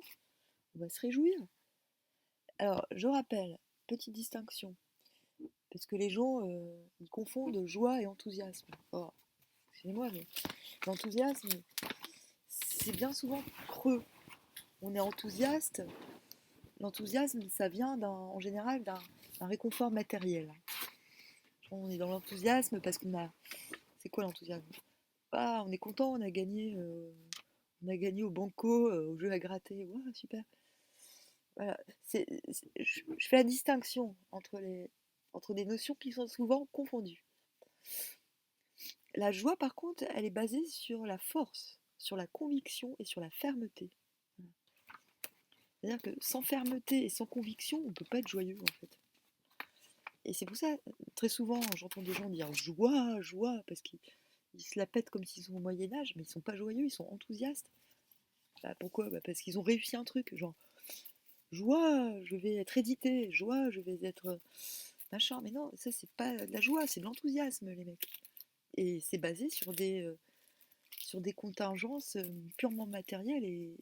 on va se réjouir. Alors, je rappelle, petite distinction, parce que les gens ils confondent joie et enthousiasme. Oh, excusez-moi, mais l'enthousiasme, c'est bien souvent creux. On est enthousiaste. L'enthousiasme, ça vient en général d'un réconfort matériel. On est dans l'enthousiasme parce qu'on a... C'est quoi l'enthousiasme? Ah, on est content, on a gagné au banco, au jeu à gratter. Wow, super. Voilà. Je fais la distinction entre des notions qui sont souvent confondues. La joie, par contre, elle est basée sur la force. sur la conviction et sur la fermeté. C'est-à-dire que sans fermeté et sans conviction, on ne peut pas être joyeux en fait. Et c'est pour ça, très souvent, j'entends des gens dire joie, joie, parce qu'ils se la pètent comme s'ils sont au Moyen-Âge, mais ils sont pas joyeux, ils sont enthousiastes. Bah, pourquoi? Bah, parce qu'ils ont réussi un truc, genre joie, je vais être édité, joie, je vais être machin. Mais non, ça c'est pas de la joie, c'est de l'enthousiasme, les mecs. Et c'est basé sur des contingences purement matérielles et,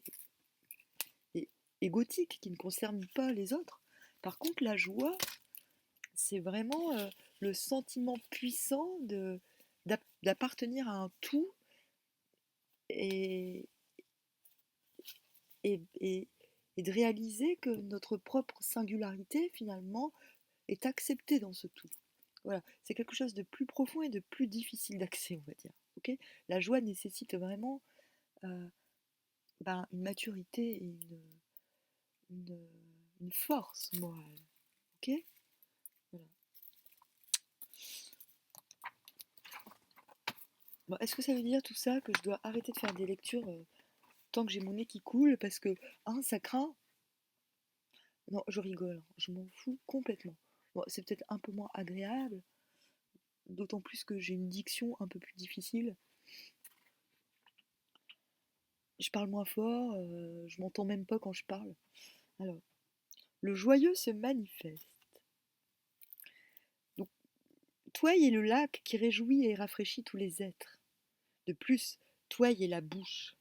et gothiques qui ne concernent pas les autres. Par contre, la joie, c'est vraiment le sentiment puissant d'appartenir à un tout et, et, et de réaliser que notre propre singularité, finalement, est acceptée dans ce tout. Voilà, c'est quelque chose de plus profond et de plus difficile d'accès, on va dire. Okay, la joie nécessite vraiment euh, une maturité et une, une force morale. Ok, voilà. Bon, est-ce que ça veut dire tout ça que je dois arrêter de faire des lectures tant que j'ai mon nez qui coule parce que ça craint? Non, je rigole, hein, je m'en fous complètement. Bon, c'est peut-être un peu moins agréable, d'autant plus que j'ai une diction un peu plus difficile. Je parle moins fort, je m'entends même pas quand je parle. Alors, le joyeux se manifeste. Donc, Touaille est le lac qui réjouit et rafraîchit tous les êtres. De plus, Touaille est la bouche.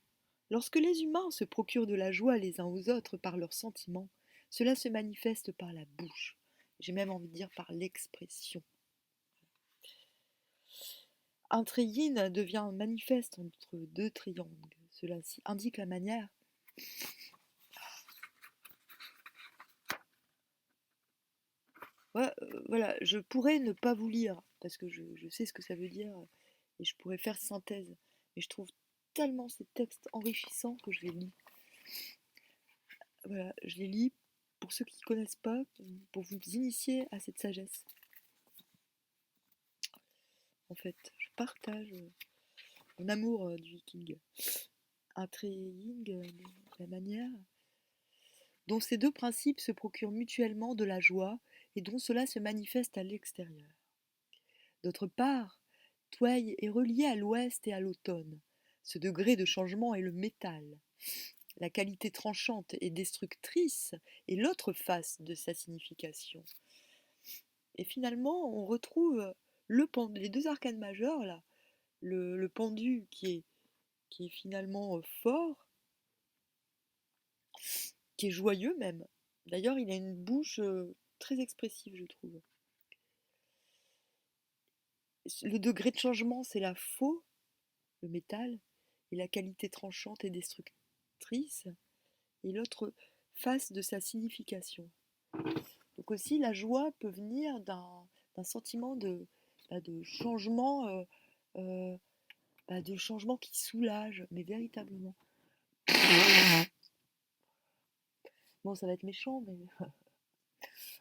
Lorsque les humains se procurent de la joie les uns aux autres par leurs sentiments, cela se manifeste par la bouche. J'ai même envie de dire par l'expression. Un trait yin devient manifeste entre deux triangles. Cela indique la manière. Voilà, voilà, je pourrais ne pas vous lire parce que je sais ce que ça veut dire et je pourrais faire synthèse. Mais je trouve tellement ces textes enrichissants que je les lis. Voilà, je les lis pour ceux qui ne connaissent pas, pour vous initier à cette sagesse. En fait, je partage mon amour du viking. Un trait yin, la manière dont ces deux principes se procurent mutuellement de la joie et dont cela se manifeste à l'extérieur. D'autre part, Touaille est relié à l'ouest et à l'automne. Ce degré de changement est le métal. La qualité tranchante et destructrice est l'autre face de sa signification. Et finalement, on retrouve les deux arcanes majeures, là, le pendu qui est finalement fort, qui est joyeux même. D'ailleurs, il a une bouche très expressive, je trouve. Le degré de changement, c'est la faux, le métal, et la qualité tranchante et destructrice, et l'autre face de sa signification. Donc aussi, la joie peut venir d'un sentiment de changement, euh, de changement qui soulage, mais véritablement. Bon, ça va être méchant, mais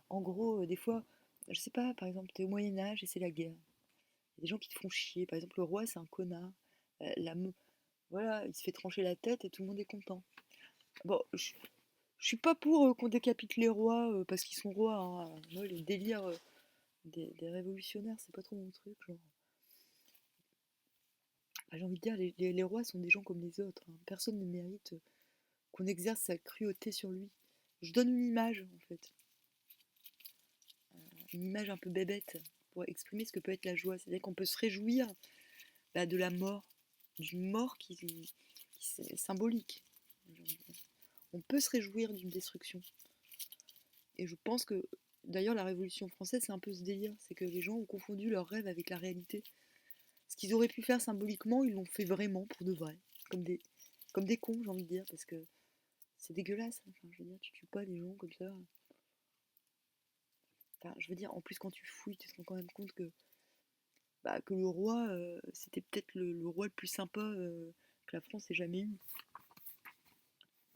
en gros, des fois, je sais pas, par exemple, t'es au Moyen-Âge et c'est la guerre. Il y a des gens qui te font chier. Par exemple, le roi, c'est un connard. Voilà, il se fait trancher la tête et tout le monde est content. Bon, je suis pas pour qu'on décapite les rois parce qu'ils sont rois, hein. Moi, les délires des révolutionnaires, c'est pas trop mon truc. Genre. Bah, j'ai envie de dire, les rois sont des gens comme les autres, hein. Personne ne mérite qu'on exerce sa cruauté sur lui. Je donne une image, en fait. Une image un peu bébête pour exprimer ce que peut être la joie. C'est-à-dire qu'on peut se réjouir de la mort, d'une mort qui est symbolique. On peut se réjouir d'une destruction. Et je pense que, d'ailleurs, la Révolution française, c'est un peu ce délire. C'est que les gens ont confondu leur rêve avec la réalité. Ce qu'ils auraient pu faire symboliquement, ils l'ont fait vraiment, pour de vrai. Comme des cons, j'ai envie de dire, parce que c'est dégueulasse. Enfin, je veux dire, tu tues pas les gens comme ça. Enfin, je veux dire, en plus, quand tu fouilles, tu te rends quand même compte que le roi, c'était peut-être le roi le plus sympa que la France ait jamais eu.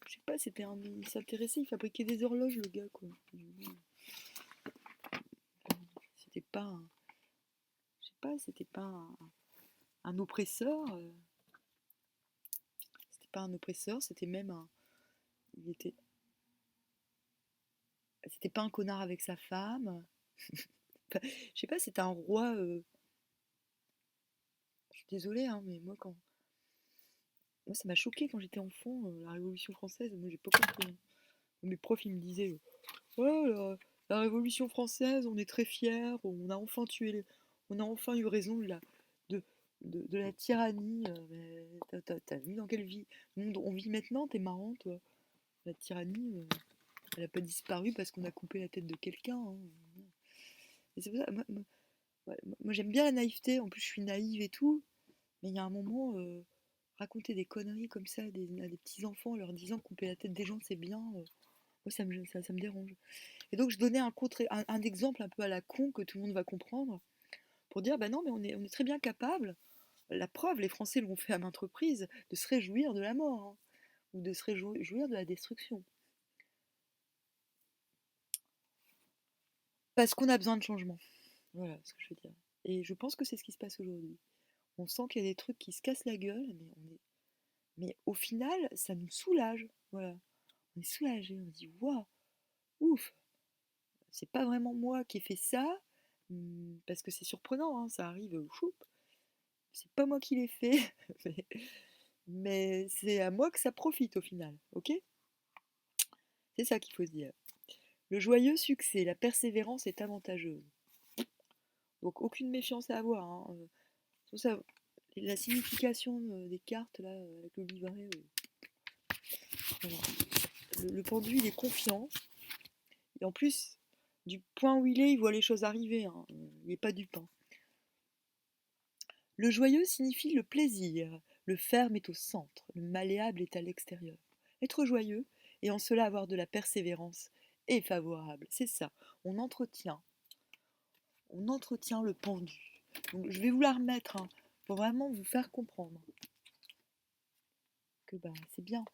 Je sais pas, il s'intéressait, il fabriquait des horloges, le gars, quoi. C'était pas un, je sais pas, c'était pas un oppresseur. pas un oppresseur, c'était même un. Il était. C'était pas un connard avec sa femme. Enfin, je sais pas, c'était un roi. Je suis désolée, hein, mais moi, ça m'a choqué quand j'étais enfant, la Révolution française. Moi, j'ai pas compris, hein. Mes profs, ils me disaient ouais, la Révolution française, on est très fiers, on a enfin eu raison de, de la tyrannie. Mais t'as vu dans quelle vie monde on vit maintenant? T'es marrant, toi. La tyrannie, elle a pas disparu parce qu'on a coupé la tête de quelqu'un, hein. Et c'est pour ça, ouais, moi, j'aime bien la naïveté, en plus je suis naïve et tout, mais il y a un moment, raconter des conneries comme ça à des petits enfants, leur disant couper la tête des gens c'est bien, moi ça me dérange. Et donc je donnais un exemple un peu à la con que tout le monde va comprendre, pour dire bah non mais on est très bien capable, la preuve, les Français l'ont fait à maintes reprises, de se réjouir de la mort, hein, ou de se réjouir de la destruction. Parce qu'on a besoin de changement. Voilà ce que je veux dire. Et je pense que c'est ce qui se passe aujourd'hui. On sent qu'il y a des trucs qui se cassent la gueule, mais au final, ça nous soulage. Voilà. On est soulagé, on se dit waouh, ouf, c'est pas vraiment moi qui ai fait ça, parce que c'est surprenant, hein, ça arrive, choup, c'est pas moi qui l'ai fait, mais, mais c'est à moi que ça profite au final, ok? C'est ça qu'il faut se dire. Le joyeux succès, la persévérance est avantageuse. Donc aucune méfiance à avoir, hein. Tout ça, la signification des cartes là, avec le livret, voilà. Le pendu il est confiant, et en plus, du point où il voit les choses arriver, hein. Il n'est pas dupe, hein. Le joyeux signifie le plaisir, le ferme est au centre, le malléable est à l'extérieur. Être joyeux, et en cela avoir de la persévérance, est favorable. C'est ça, on entretient, on entretient le pendu. Donc, je vais vous la remettre, hein, pour vraiment vous faire comprendre que bah, c'est bien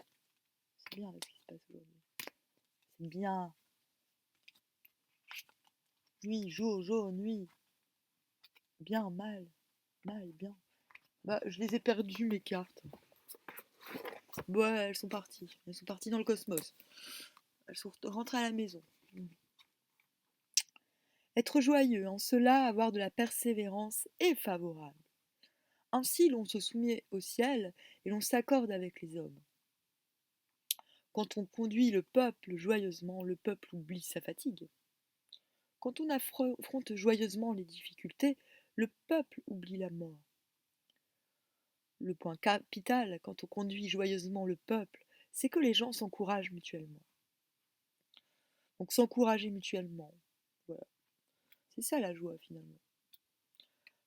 là, ce qui se passe aujourd'hui. C'est bien, nuit, jour, jour, nuit, bien, mal, mal, bien. Bah, je les ai perdues mes cartes. Ouais, elles sont parties dans le cosmos. Elles sont rentrées à la maison. Être joyeux, en cela avoir de la persévérance est favorable. Ainsi l'on se soumet au ciel et l'on s'accorde avec les hommes. Quand on conduit le peuple joyeusement, le peuple oublie sa fatigue. Quand on affronte joyeusement les difficultés, le peuple oublie la mort. Le point capital, quand on conduit joyeusement le peuple, c'est que les gens s'encouragent mutuellement. Donc s'encourager mutuellement, voilà. C'est ça la joie finalement.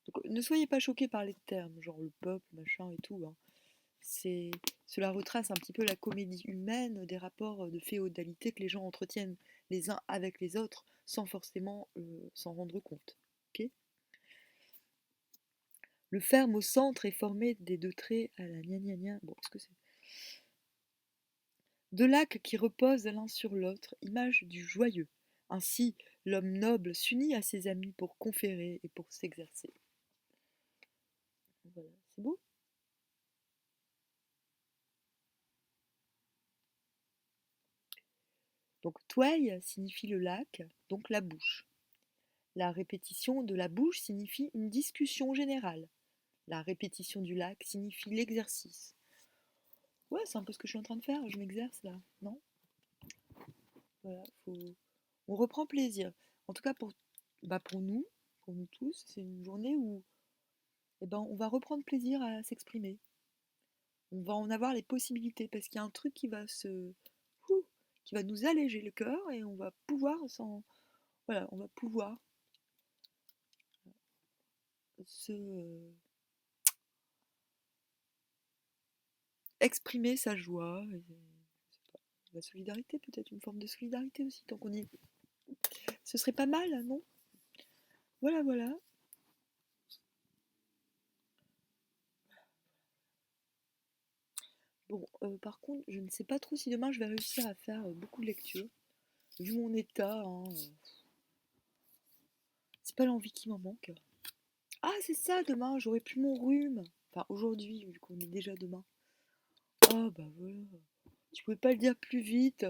Donc, ne soyez pas choqués par les termes, genre le peuple, machin et tout, hein. Cela retrace un petit peu la comédie humaine des rapports de féodalité que les gens entretiennent les uns avec les autres sans forcément s'en rendre compte. Okay, le ferme au centre est formé des deux traits à la gna gna gna. Bon, est-ce que c'est deux lacs qui reposent l'un sur l'autre, image du joyeux. Ainsi, l'homme noble s'unit à ses amis pour conférer et pour s'exercer. Voilà, c'est beau. Donc, Tway signifie le lac, donc la bouche. La répétition de la bouche signifie une discussion générale. La répétition du lac signifie l'exercice. Ouais, c'est un peu ce que je suis en train de faire, je m'exerce là, non? Voilà, on reprend plaisir. En tout cas, pour nous tous, c'est une journée où eh ben, on va reprendre plaisir à s'exprimer. On va en avoir les possibilités parce qu'il y a un truc qui va nous alléger le cœur et on va pouvoir voilà, on va pouvoir se exprimer sa joie, et, je sais pas, la solidarité peut-être, une forme de solidarité aussi, tant qu'on y est. Ce serait pas mal, non? Voilà, voilà. Bon, par contre, je ne sais pas trop si demain je vais réussir à faire beaucoup de lectures. Vu mon état, hein, c'est pas l'envie qui m'en manque. Ah, c'est ça, demain, j'aurai plus mon rhume. Enfin, aujourd'hui, vu qu'on est déjà demain. Oh bah voilà, tu pouvais pas le dire plus vite.